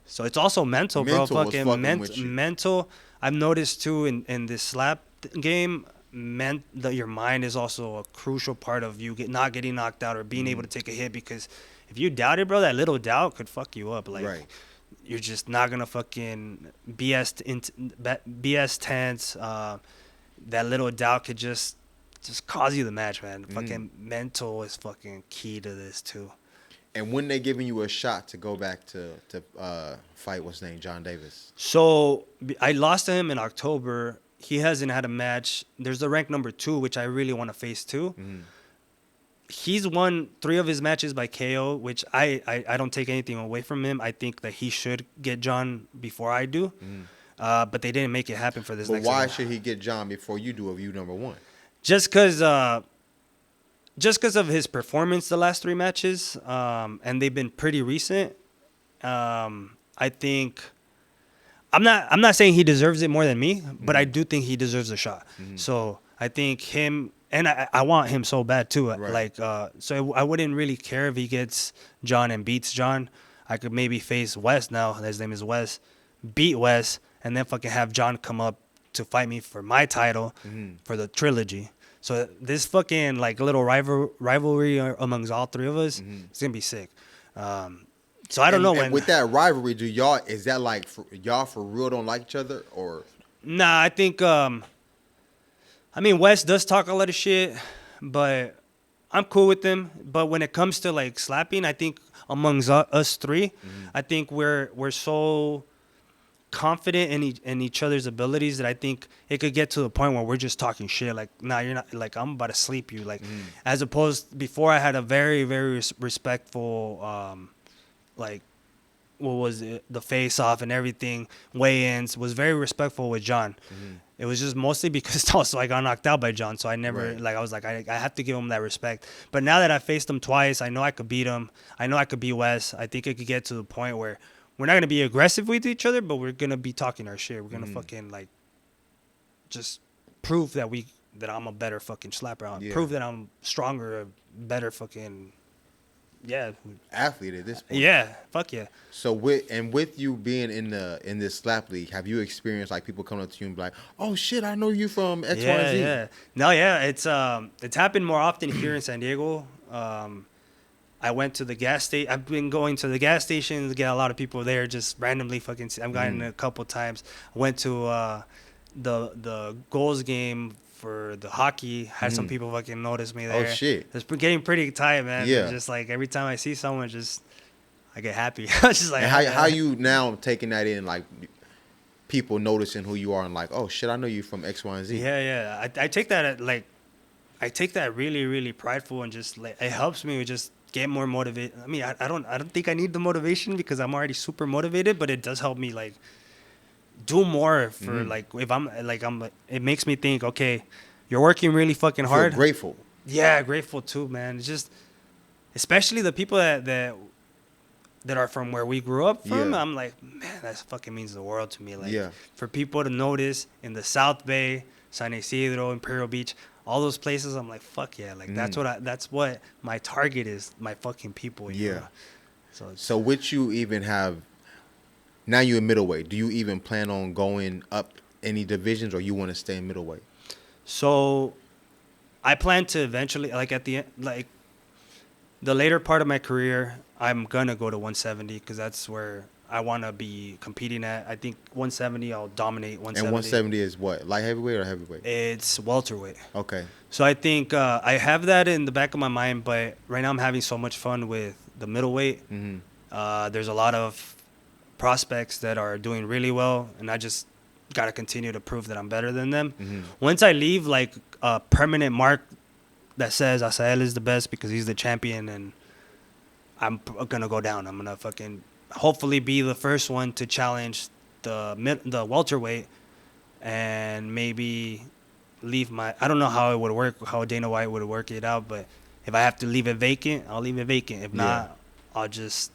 So it's also mental, bro. Mental was Fucking fucking with you. mental. I've noticed too in this slap game. That your mind is also a crucial part of you not getting knocked out or being able to take a hit, because if you doubt it, bro, that little doubt could fuck you up. Like Right. you're just not gonna fucking BS tense. That little doubt could just cause you the match, man. Fucking mental is fucking key to this too. And when they giving you a shot to go back to fight, what's his name, John Davis? So I lost to him in October. He hasn't had a match. There's the rank number 2, which I really want to face too. He's won 3 of his matches by KO, which I don't take anything away from him. I think that he should get John before I do. But they didn't make it happen for this But next why event. should he get John before you do if you number 1? Just because of his performance the last 3 matches, and they've been pretty recent. I think I'm not saying he deserves it more than me, but I do think he deserves a shot. So I think him, and I want him so bad too. Right. Like so I wouldn't really care if he gets John and beats John. I could maybe face Wes now. His name is Wes. Beat Wes, and then fucking have John come up to fight me for my title for the trilogy. So this fucking like little rivalry amongst all 3 of us, it's gonna be sick. So I don't know when. And with that rivalry, is that like y'all for real don't like each other or? Nah, I think. I mean, Wes does talk a lot of shit, but I'm cool with him. But when it comes to like slapping, I think amongst us 3, I think we're so confident in each other's abilities that I think it could get to the point where we're just talking shit. Like, nah, you're not. Like, I'm about to sleep you. Like, as opposed before, I had a very very respectful. Like, what was it? The face off and everything, weigh-ins, was very respectful with John. It was just mostly because also I got knocked out by John, so I never I was like I have to give him that respect. But now that I faced him twice, I know I could beat him. I know I could beat Wes. I think it could get to the point where we're not gonna be aggressive with each other, but we're gonna be talking our shit. We're gonna fucking like just prove that I'm a better fucking slapper. Yeah. Prove that I'm stronger, a better fucking. Yeah. Athlete at this point. Yeah. Fuck yeah. So with you being in this slap league, have you experienced like people coming up to you and be like, "Oh shit, I know you from X, Y, and Z." Yeah. No, yeah. It's happened more often here in San Diego. I went to the gas station. I've been going to the gas stations to get a lot of people there just randomly fucking. I've gotten a couple times. I went to the goals game for the hockey. Had some people fucking notice me there. Oh shit. It's been getting pretty tight, man. Yeah. Just like every time I see someone, I get happy. Just like And how you now taking that in, like people noticing who you are and like, "Oh shit, I know you from X, Y, and Z." Yeah. I take that I take that really, really prideful, and just like it helps me with just get more motivated. I mean, I don't think I need the motivation because I'm already super motivated, but it does help me like do more for like if it makes me think, okay, you're working really fucking hard. Feel grateful. Yeah, grateful too, man. It's just especially the people that are from where we grew up from. Yeah. I'm like, man, that fucking means the world to me. Like, Yeah. for people to notice in the South Bay, San Isidro, Imperial Beach, all those places, I'm like, fuck yeah. Like, that's what my target is, my fucking people. You know? So which you even have, now you're in middleweight. Do you even plan on going up any divisions, or you want to stay in middleweight? So I plan to eventually, like at the end, like the later part of my career, I'm going to go to 170 because that's where I want to be competing at. I think 170, I'll dominate 170. And 170 is what? Light heavyweight or heavyweight? It's welterweight. Okay. So I think I have that in the back of my mind, but right now I'm having so much fun with the middleweight. There's a lot of prospects that are doing really well, and I just got to continue to prove that I'm better than them. Once I leave like a permanent mark that says Azael is the best because he's the champion, and I'm going to go down. I'm going to fucking hopefully be the first one to challenge the welterweight, and maybe leave my, I don't know how it would work, how Dana White would work it out, but If I have to leave it vacant, I'll leave it vacant. If not, I'll just,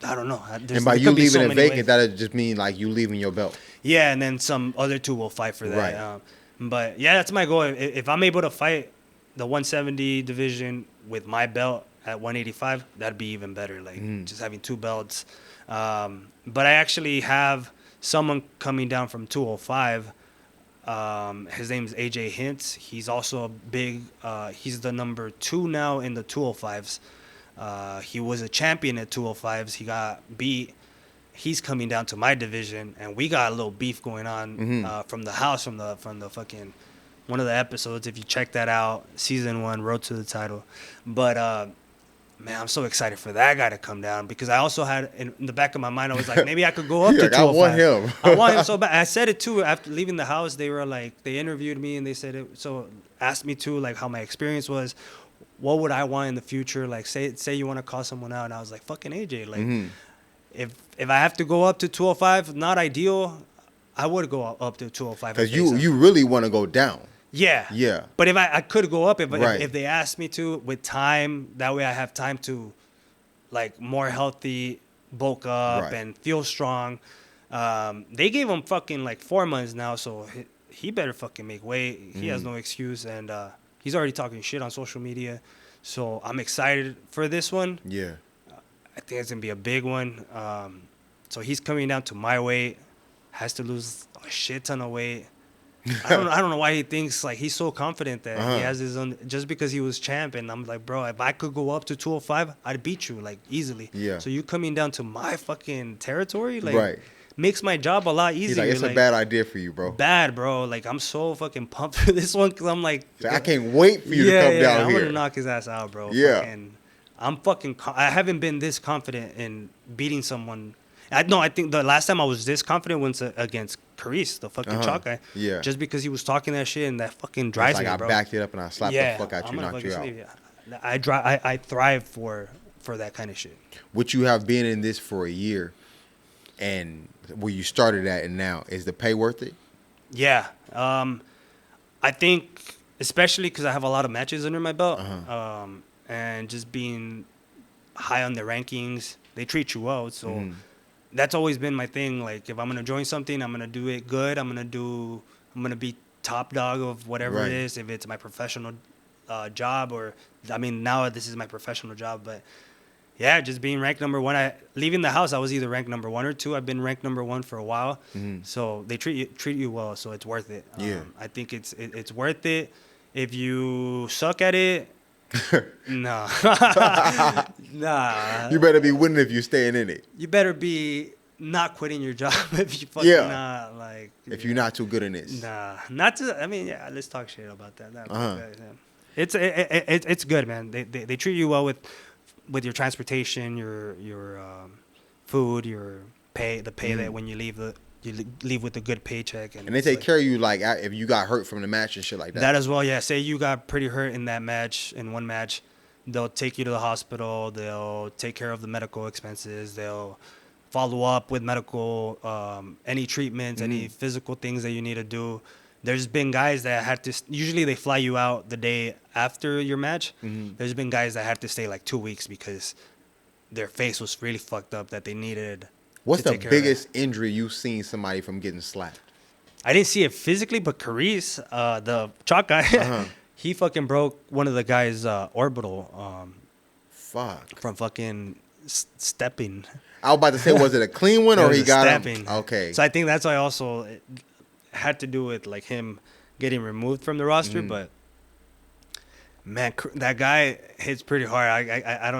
I don't know. And by you leaving it vacant, that'll just mean like you leaving your belt. Yeah, and then some other two will fight for that. Right. But yeah, that's my goal. If I'm able to fight the 170 division with my belt at 185, that'd be even better. Like just having two belts. But I actually have someone coming down from 205. His name is AJ Hintz. He's also a big. He's the number 2 now in the 205s. He was a champion at 205s. He got beat. He's coming down to my division, and we got a little beef going on from the house, from the fucking one of the episodes. If you check that out, season 1, Road to the Title. But man, I'm so excited for that guy to come down, because I also had in the back of my mind, I was like, maybe I could go up to 205. I want him. I want him so bad. I said it too after leaving the house. They were like, they interviewed me and they said it. So asked me too, like how my experience was. What would I want in the future? Like say you want to call someone out, and I was like, fucking AJ. Like if I have to go up to 205, not ideal. I would go up to 205. Because you really want to go down. Yeah. Yeah. But if I could go up, if they asked me to with time, that way I have time to, like, more healthy, bulk up and feel strong. They gave him fucking like 4 months now, so he better fucking make weight. He has no excuse, and he's already talking shit on social media. So I'm excited for this one. Yeah. I think it's gonna be a big one. So he's coming down to my weight, has to lose a shit ton of weight. I don't know why he thinks like he's so confident that he has his own, just because he was champ. And I'm like, bro, if I could go up to 205, I'd beat you like easily. Yeah. So you coming down to my fucking territory, like, makes my job a lot easier. He's like, it's a bad idea for you, bro. Bad, bro. Like, I'm so fucking pumped for this one, because I'm like, I can't wait for you to come down I'm here. gonna knock his ass out, bro. Yeah. I'm fucking. I haven't been this confident in beating someone. I think the last time I was this confident was against Carice, the fucking chalk guy. Yeah. Just because he was talking that shit, and that fucking drives me, bro. I backed it up and I slapped the fuck out you, knocked you out. Yeah. I thrive for that kind of shit. What you have been in this for a year, and where you started at and now, is the pay worth it? Yeah. I think, especially because I have a lot of matches under my belt, and just being high on the rankings, they treat you well. So that's always been my thing. Like, if I'm gonna join something, I'm gonna do it good. I'm gonna be top dog of whatever it is. If it's my professional job, or I mean, now this is my professional job, but yeah, just being ranked number 1. Leaving the house, I was either ranked number 1 or 2. I've been ranked number 1 for a while, so they treat you well, so it's worth it. I think it's worth it. If you suck at it, nah. You better be winning if you're staying in it. You better be not quitting your job if you fucking not, like. If you're not too good in this. Nah, not to. I mean, yeah. Let's talk shit about that. It's good, man. They treat you well with your transportation, your food, your pay. The pay that when you leave you leave with a good paycheck, and they take care of you, like if you got hurt from the match and shit like that. That as well, yeah. Say you got pretty hurt in that match, in one match, they'll take you to the hospital. They'll take care of the medical expenses. They'll follow up with medical, any treatments, any physical things that you need to do. There's been guys that had to. Usually they fly you out the day after your match. There's been guys that had to stay like 2 weeks because their face was really fucked up that they needed. What's the biggest injury you've seen somebody from getting slapped? I didn't see it physically, but Carice, the chalk guy, he fucking broke one of the guy's orbital. From fucking stepping. I was about to say, was it a clean one or he got stepping. Him? Okay. So I think that's why also it had to do with like him getting removed from the roster, but man, that guy hits pretty hard. I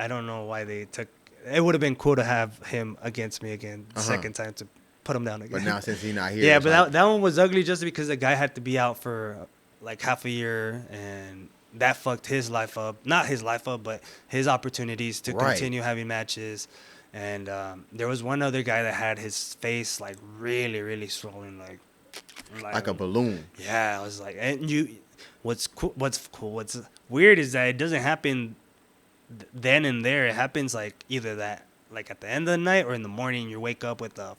don't know why they took. It would have been cool to have him against me again, second time, to put him down again. But now since he's not here, yeah. But that one was ugly just because the guy had to be out for like half a year, and that fucked his life up. Not his life up, but his opportunities to continue having matches. And there was one other guy that had his face like really, really swollen, like a balloon. Yeah, I was like, and what's weird is that it doesn't happen then and there. It happens like either that, like at the end of the night, or in the morning. You wake up with a.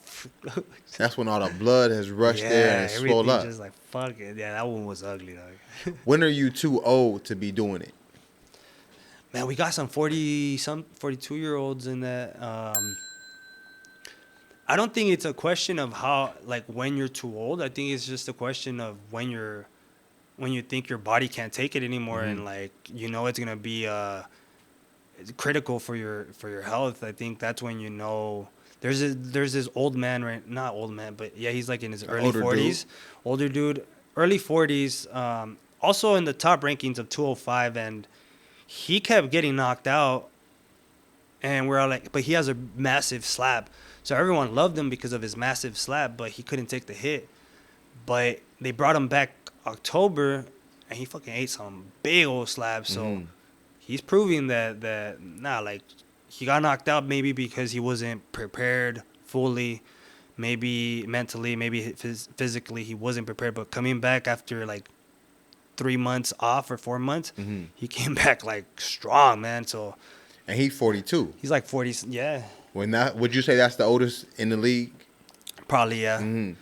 That's when all the blood has rushed there and swelled up. Just like fuck it. Yeah, that one was ugly. When are you too old to be doing it? man, we got some 42-year-olds in that. I don't think it's a question of how, like, when you're too old. I think it's just a question of when you think your body can't take it anymore, and like, it's gonna be it's critical for your health. I think that's when there's this old man, right? Not old man, but yeah, he's like in his early 40s, older dude, early 40s. Also in the top rankings of 205, and he kept getting knocked out, and we're all like, but he has a massive slab. So everyone loved him because of his massive slab, but he couldn't take the hit. But they brought him back October, and he fucking ate some big old slabs. So he's proving that like, he got knocked out maybe because he wasn't prepared fully, maybe mentally, maybe physically he wasn't prepared. But coming back after like 3 months off or 4 months, he came back like strong, man. So, and he's 42. He's like 40, yeah. Would you say that's the oldest in the league? Probably, yeah.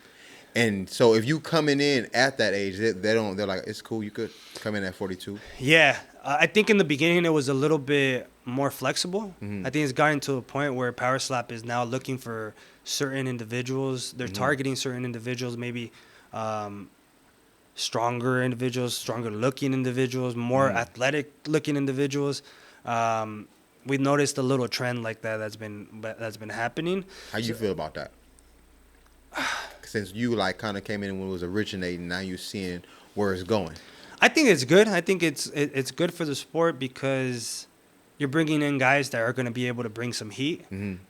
And so if you coming in at that age, they're like, it's cool, you could come in at 42. Yeah, I think in the beginning it was a little bit more flexible. I think it's gotten to a point where Power Slap is now looking for certain individuals. They're targeting certain individuals, maybe stronger individuals, stronger looking individuals, more athletic looking individuals. We've noticed a little trend like that's been happening. How you feel about that? Since you like kind of came in when it was originating, now you're seeing where it's going. I think it's good. I think it's good for the sport because you're bringing in guys that are going to be able to bring some heat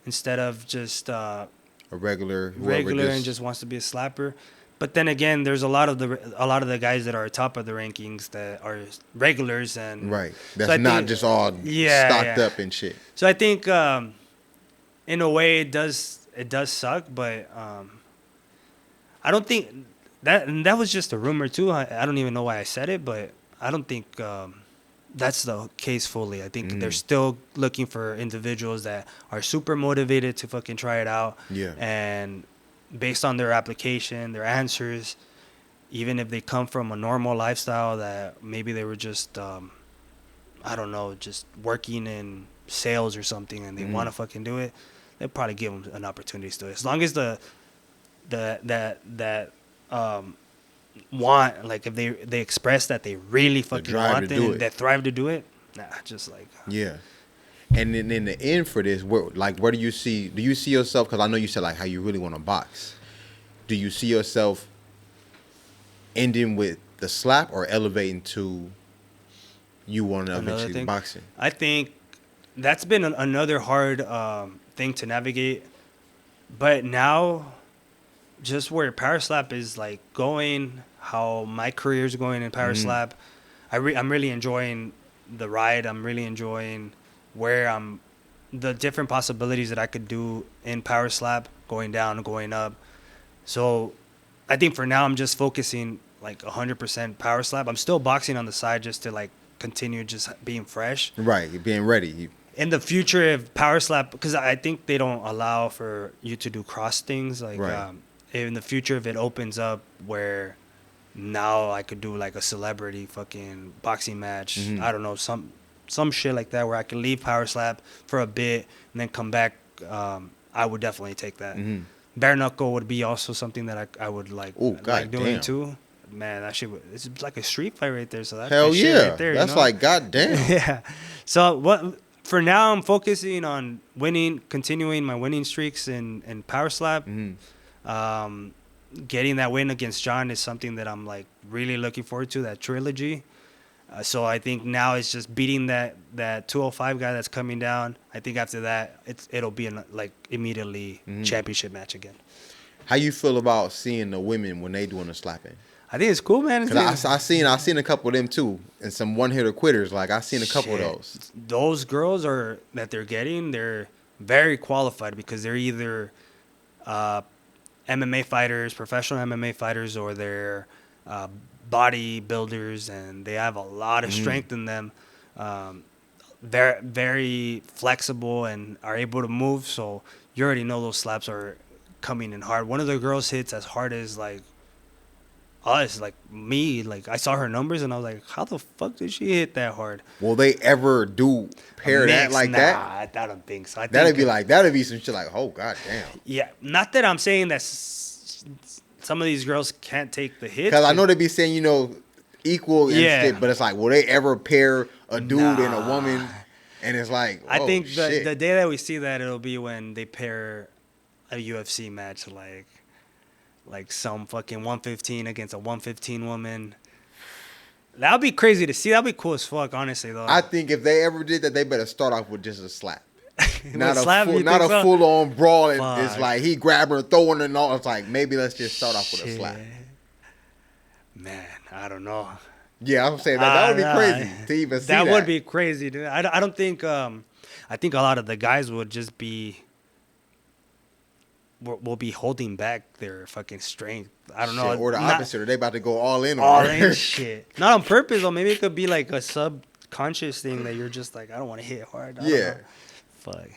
instead of just a regular and just wants to be a slapper. But then again, there's a lot of the guys that are top of the rankings that are regulars, and right. That's so not just all stocked up and shit. So I think in a way it does suck, but I don't think that was just a rumor too. I don't even know why I said it, but I don't think that's the case fully. I think they're still looking for individuals that are super motivated to fucking try it out. Yeah. And based on their application, their answers, even if they come from a normal lifestyle that maybe they were just, I don't know, just working in sales or something, and they want to fucking do it, they'll probably give them an opportunity to do it. As long as want, like, if they express that they really fucking want it and they thrive to do it, just like. Yeah. And then in the end for this, where do you see yourself, because I know you said like how you really want to box. Do you see yourself ending with the slap or elevating to you want to eventually boxing? I think that's been another hard thing to navigate. But now, just where Power Slap is like going, how my career is going in Power Slap, I'm really enjoying the ride. I'm really enjoying where the different possibilities that I could do in Power Slap, going down, going up. So I think for now I'm just focusing like 100% Power Slap. I'm still boxing on the side just to like continue just being fresh. Right, being ready. In the future, if Power Slap, because I think they don't allow for you to do cross things. Like in the future, if it opens up where now I could do like a celebrity fucking boxing match, I don't know, some shit like that where I can leave Power Slap for a bit and then come back, I would definitely take that. Bare knuckle would be also something that I would like, doing too. Man, that shit, it's like a street fight right there. So that's hell yeah, right there, that's like goddamn. Yeah. So for now I'm focusing on continuing my winning streaks in Power Slap. Getting that win against John is something that I'm like really looking forward to, that trilogy. So I think now it's just beating that 205 guy that's coming down. I think after that it'll be immediately championship match again. How you feel about seeing the women when they doing the slapping? I think it's cool, man. Cause I seen a couple of them too, and some one hitter quitters. Like I seen a couple of those. Those girls that they're getting, they're very qualified because they're either MMA fighters, professional MMA fighters, or they're bodybuilders, and they have a lot of strength in them. They're very flexible and are able to move. So you already know those slaps are coming in hard. One of the girls hits as hard as like us, like me, like I saw her numbers and I was like, how the fuck did she hit that hard? Will they ever do pair that like that? Nah, I don't think so. That'd be some shit like, oh god damn. Yeah, not that I'm saying that some of these girls can't take the hit. Because I know they be saying, equal and shit, but it's like, will they ever pair a dude and a woman? And it's like, I think the day that we see that, it'll be when they pair a UFC match, like some fucking 115 against a 115 woman. That would be crazy to see. That would be cool as fuck, honestly, though. I think if they ever did that, they better start off with just a slap. Not a full-on brawl. And it's like he grabbing her, throwing her, and all. It's like, maybe let's just start off with a slap. Man, I don't know. Yeah, I'm saying that would be crazy to even see that. That would be crazy, dude. I don't think... I think a lot of the guys would just be... will be holding back their fucking strength. I don't know. Or the opposite. Or they about to go all in on in shit. Not on purpose, though. Maybe it could be like a subconscious thing that you're just like, I don't want to hit hard. Yeah. Fuck.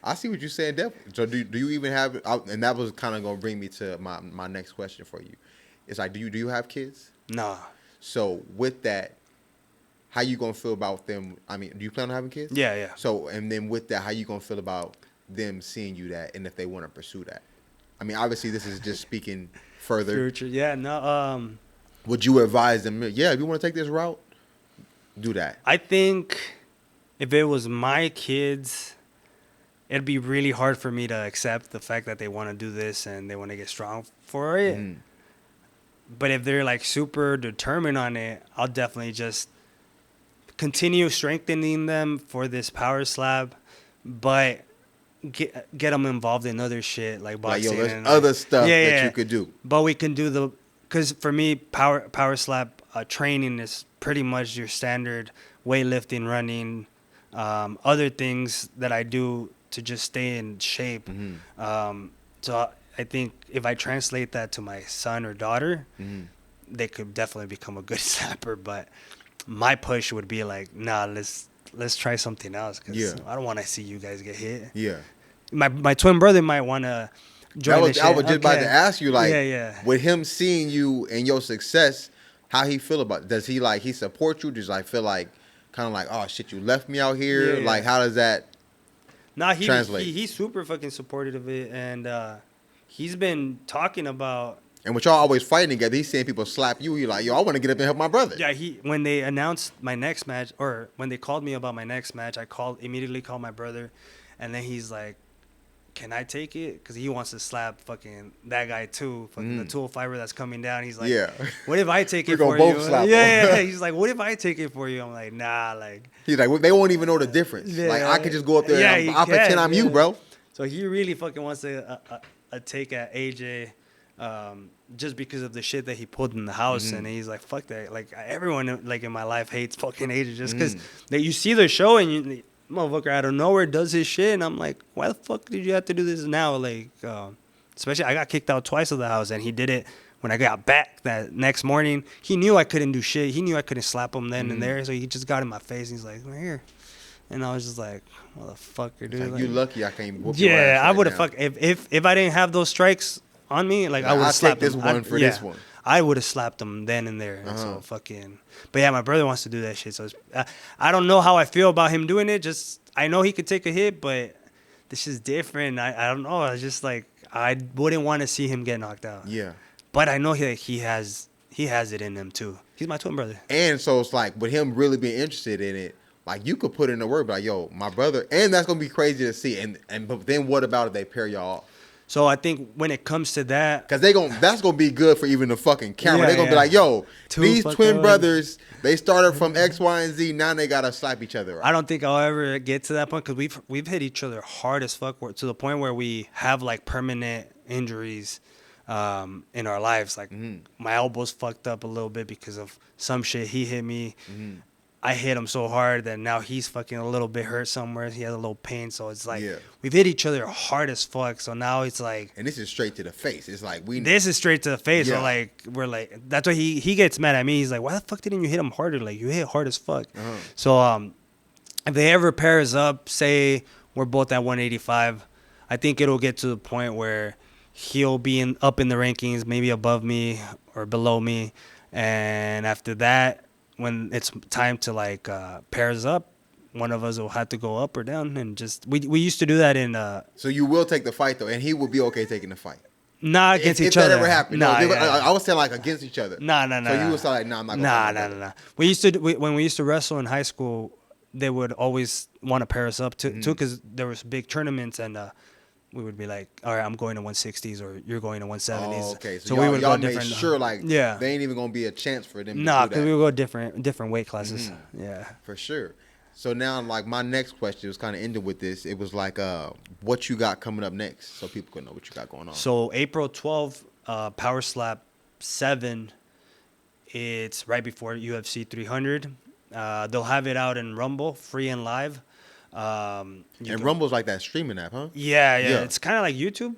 I see what you're saying, definitely. So do you even have... And that was kind of going to bring me to my next question for you. It's like, do you have kids? Nah. So with that, how you going to feel about them? I mean, do you plan on having kids? Yeah. So, and then with that, how you going to feel about them seeing you that, and if they want to pursue that? I mean, obviously this is just speaking further. Future, yeah, no. Would you advise them? Yeah, if you want to take this route, do that. I think if it was my kids, it'd be really hard for me to accept the fact that they want to do this and they want to get strong for it. Mm. But if they're like super determined on it, I'll definitely just continue strengthening them for this power slab, but get them involved in other shit like boxing. There's other stuff that you could do. But we can do because for me, power slab training is pretty much your standard weightlifting, running, other things that I do to just stay in shape. Mm-hmm. So I think if I translate that to my son or daughter, mm-hmm. they could definitely become a good slapper. But my push would be like, nah, let's try something else, because I don't want to see you guys get hit. Yeah. My twin brother might want to join the shit. I was just about to ask you, like, with him seeing you and your success, how he feel about it? Does he he support you? Does feel like kind of like, oh shit, you left me out here? Yeah. Like, how does that translate? He's super fucking supportive of it, and he's been talking about. And with y'all always fighting together, he's seeing people slap you. You're like, yo, I want to get up and help my brother. Yeah, when they announced my next match, or when they called me about my next match, I immediately called my brother, and then he's like, can I take it? Because he wants to slap fucking that guy too, fucking the 205 that's coming down. He's like, what if I take it for you? Yeah. He's like, what if I take it for you? I'm like, nah, like. He's like, they won't even know the difference. Yeah. Like, I could just go up there and I'll pretend I'm you, bro. So he really fucking wants to a take at AJ. Just because of the shit that he pulled in the house, and he's like, fuck that. Like, everyone like in my life hates fucking AJ just because you see the show and you, motherfucker out of nowhere does his shit, and I'm like, why the fuck did you have to do this now? Like, especially I got kicked out twice of the house, and he did it when I got back that next morning. He knew I couldn't do shit. He knew I couldn't slap him then and there, so he just got in my face, and he's like, right here. And I was just like, motherfucker, dude. Like, you lucky I can't whoop your ass. Yeah, I would have if I didn't have those strikes on me, like, I would have slapped this one for this one. I would have slapped him then and there. And so fucking. But yeah, my brother wants to do that shit. So I don't know how I feel about him doing it. Just I know he could take a hit, but this is different. I don't know. It's just like I wouldn't want to see him get knocked out. Yeah. But I know he has it in him too. He's my twin brother. And so it's like with him really being interested in it, like you could put in the word, like, yo, my brother, and that's gonna be crazy to see. But then what about if they pair y'all off? So I think when it comes to that, because that's gonna be good for even the fucking camera. They're gonna be like, yo, these twin brothers, they started from X, Y, and Z. Now they gotta slap each other. I don't think I'll ever get to that point, because we've hit each other hard as fuck, to the point where we have like permanent injuries in our lives. Like my elbow's fucked up a little bit because of some shit he hit me. I hit him so hard that now he's fucking a little bit hurt somewhere. He has a little pain. So it's like we've hit each other hard as fuck. So now it's like. And this is straight to the face. It's like This is straight to the face. Yeah. So like we're like, that's why he gets mad at me. He's like, why the fuck didn't you hit him harder? Like, you hit hard as fuck. So if they ever pair us up, say we're both at 185, I think it'll get to the point where he'll be up in the rankings, maybe above me, or below me, and after that, when it's time to like pairs up, one of us will have to go up or down, and just we used to do that in So you will take the fight though, and he will be okay taking the fight. not against if each other. that ever happened, Nah, no, yeah. I was saying like against each other. Nah. So you was like, nah, I'm not gonna Nah, fight my nah, brother. nah, nah. We used to when we used to wrestle in high school, they would always want to pair us up too, because there was big tournaments, and we would be like, all right, I'm going to 160s, or you're going to 170s. Oh, okay. So we would y'all go made different. sure like yeah, they ain't even gonna be a chance for them nah, to do because that. we would go different weight classes. Yeah. For sure. So now, like, my next question was kind of ending with this. It was like, what you got coming up next, so people can know what you got going on. So April 12th, Power Slap 7. It's right before UFC 300. They'll have it out in Rumble, free and live. And Rumble's like that streaming app, huh? Yeah. Yeah. It's kind of like YouTube.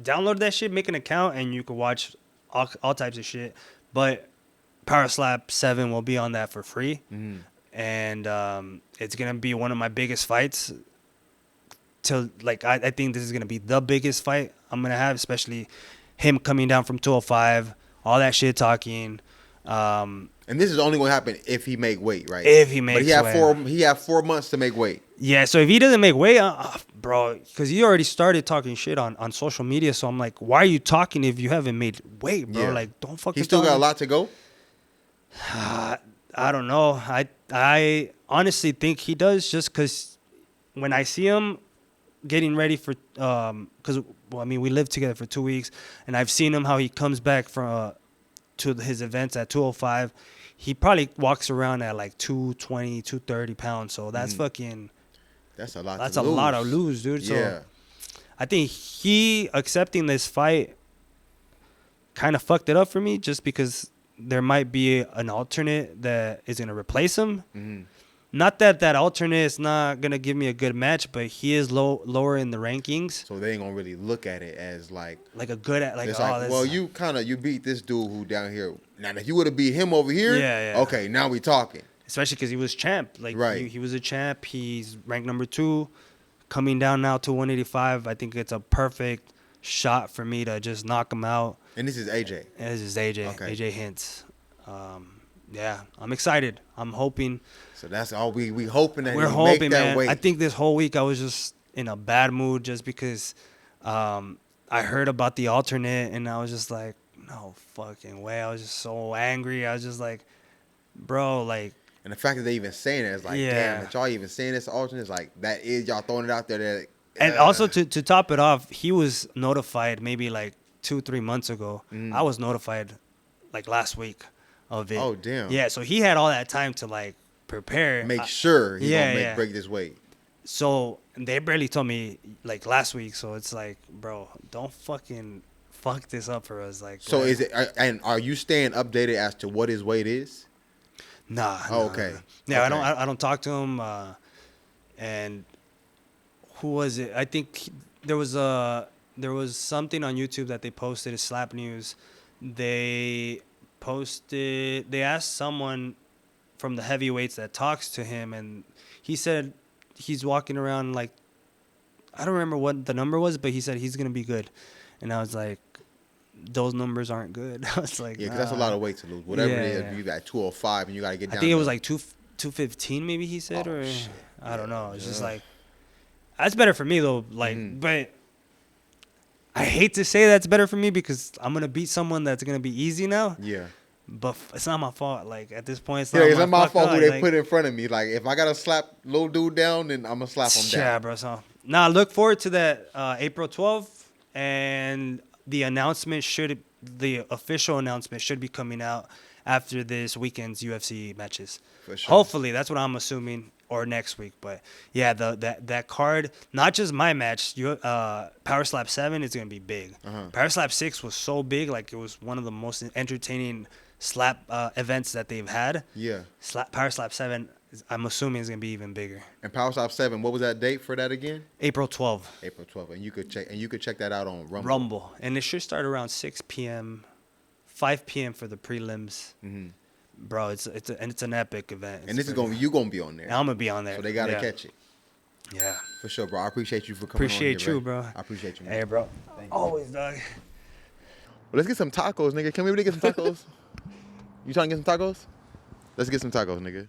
Download that shit, make an account, and you can watch all types of shit. But Power Slap 7 will be on that for free. Mm-hmm. And it's going to be one of my biggest fights. I think this is going to be the biggest fight I'm going to have, especially him coming down from 205, all that shit talking. And this is only going to happen if he make weight, right? If he makes weight. weight. He had 4 months to make weight. Yeah, so if he doesn't make weight, bro, because he already started talking shit on social media. So I'm like, why are you talking if you haven't made weight, bro? Yeah. Like, don't fucking. He still talk. got a lot to go. I don't know. I honestly think he does, just because when I see him getting ready for because we lived together for 2 weeks, and I've seen him how he comes back from to his events at 205. He probably walks around at like 220, 230 pounds. So that's fucking. That's a lot. That's a lot to lose, dude. Yeah. So I think he accepting this fight kind of fucked it up for me, just because there might be an alternate that is going to replace him. Mm-hmm. Not that alternate is not going to give me a good match, but he is lower in the rankings. So they ain't going to really look at it as like a good, it's you beat this dude who down here. Now, if you would have beat him over here, yeah. Okay, now we talking. Especially because he was champ. Right. He was a champ. He's ranked number 2. Coming down now to 185, I think it's a perfect shot for me to just knock him out. And this is AJ. And this is AJ. Okay. AJ Hintz. Yeah, I'm excited. I'm hoping. So that's all we hoping that we're he hoping, make that man. weight. I think this whole week I was just in a bad mood, just because I heard about the alternate, and I was just like, no fucking way. I was just so angry. I was just like, bro, like. And the fact that they even saying it is like, damn, that y'all even saying this alternate is like, that is y'all throwing it out there. That, and also to top it off, he was notified maybe like 2-3 months ago. I was notified like last week of it. Oh, damn. Yeah, so he had all that time to like prepare. Make sure he's going to break this weight. So they barely told me like last week. So it's like, bro, don't fucking fuck this up for us. Like, so is it, and are you staying updated as to what his weight is? Nah. Oh, okay. Yeah, okay. I don't talk to him. And who was it? I think there was something on YouTube that they posted, a Slap News. They asked someone from the heavyweights that talks to him, and he said he's walking around like, I don't remember what the number was, but he said he's gonna be good. And I was like, those numbers aren't good. I was like, yeah, because that's a lot of weight to lose. Whatever it is, Yeah. you got 205 and you got to get down. I think it was like 215 maybe he said, or shit. I don't know. It's just like, that's better for me though. Like, but I hate to say that's better for me because I'm gonna beat someone that's gonna be easy now. Yeah. But it's not my fault. Like at this point, it's not my fault who they like, put in front of me. Like if I gotta slap little dude down, then I'm gonna slap him down. Yeah, bro. So now look forward to that April 12th, and the official announcement should be coming out after this weekend's UFC matches. For sure. Hopefully, that's what I'm assuming, or next week. But yeah, that card, not just my match, Power Slap 7 is gonna be big. Power Slap 6 was so big, like it was one of the most entertaining slap events that they've had. Yeah. Power Slap 7, I'm assuming is gonna be even bigger. And Power Slap 7, what was that date for that again? April 12th. April 12th, and you could check that out on Rumble, and it should start around 6 p.m., 5 p.m. for the prelims. Mm-hmm. Bro, it's an epic event. And this is you gonna be on there. I'm gonna be on there. So they gotta catch it. Yeah. For sure, bro. I appreciate you for coming. Appreciate on here, you, bro. I appreciate you, man. Hey, bro. Always, dog. let's get some tacos, nigga. Can we really get some tacos? You trying to get some tacos? Let's get some tacos, nigga.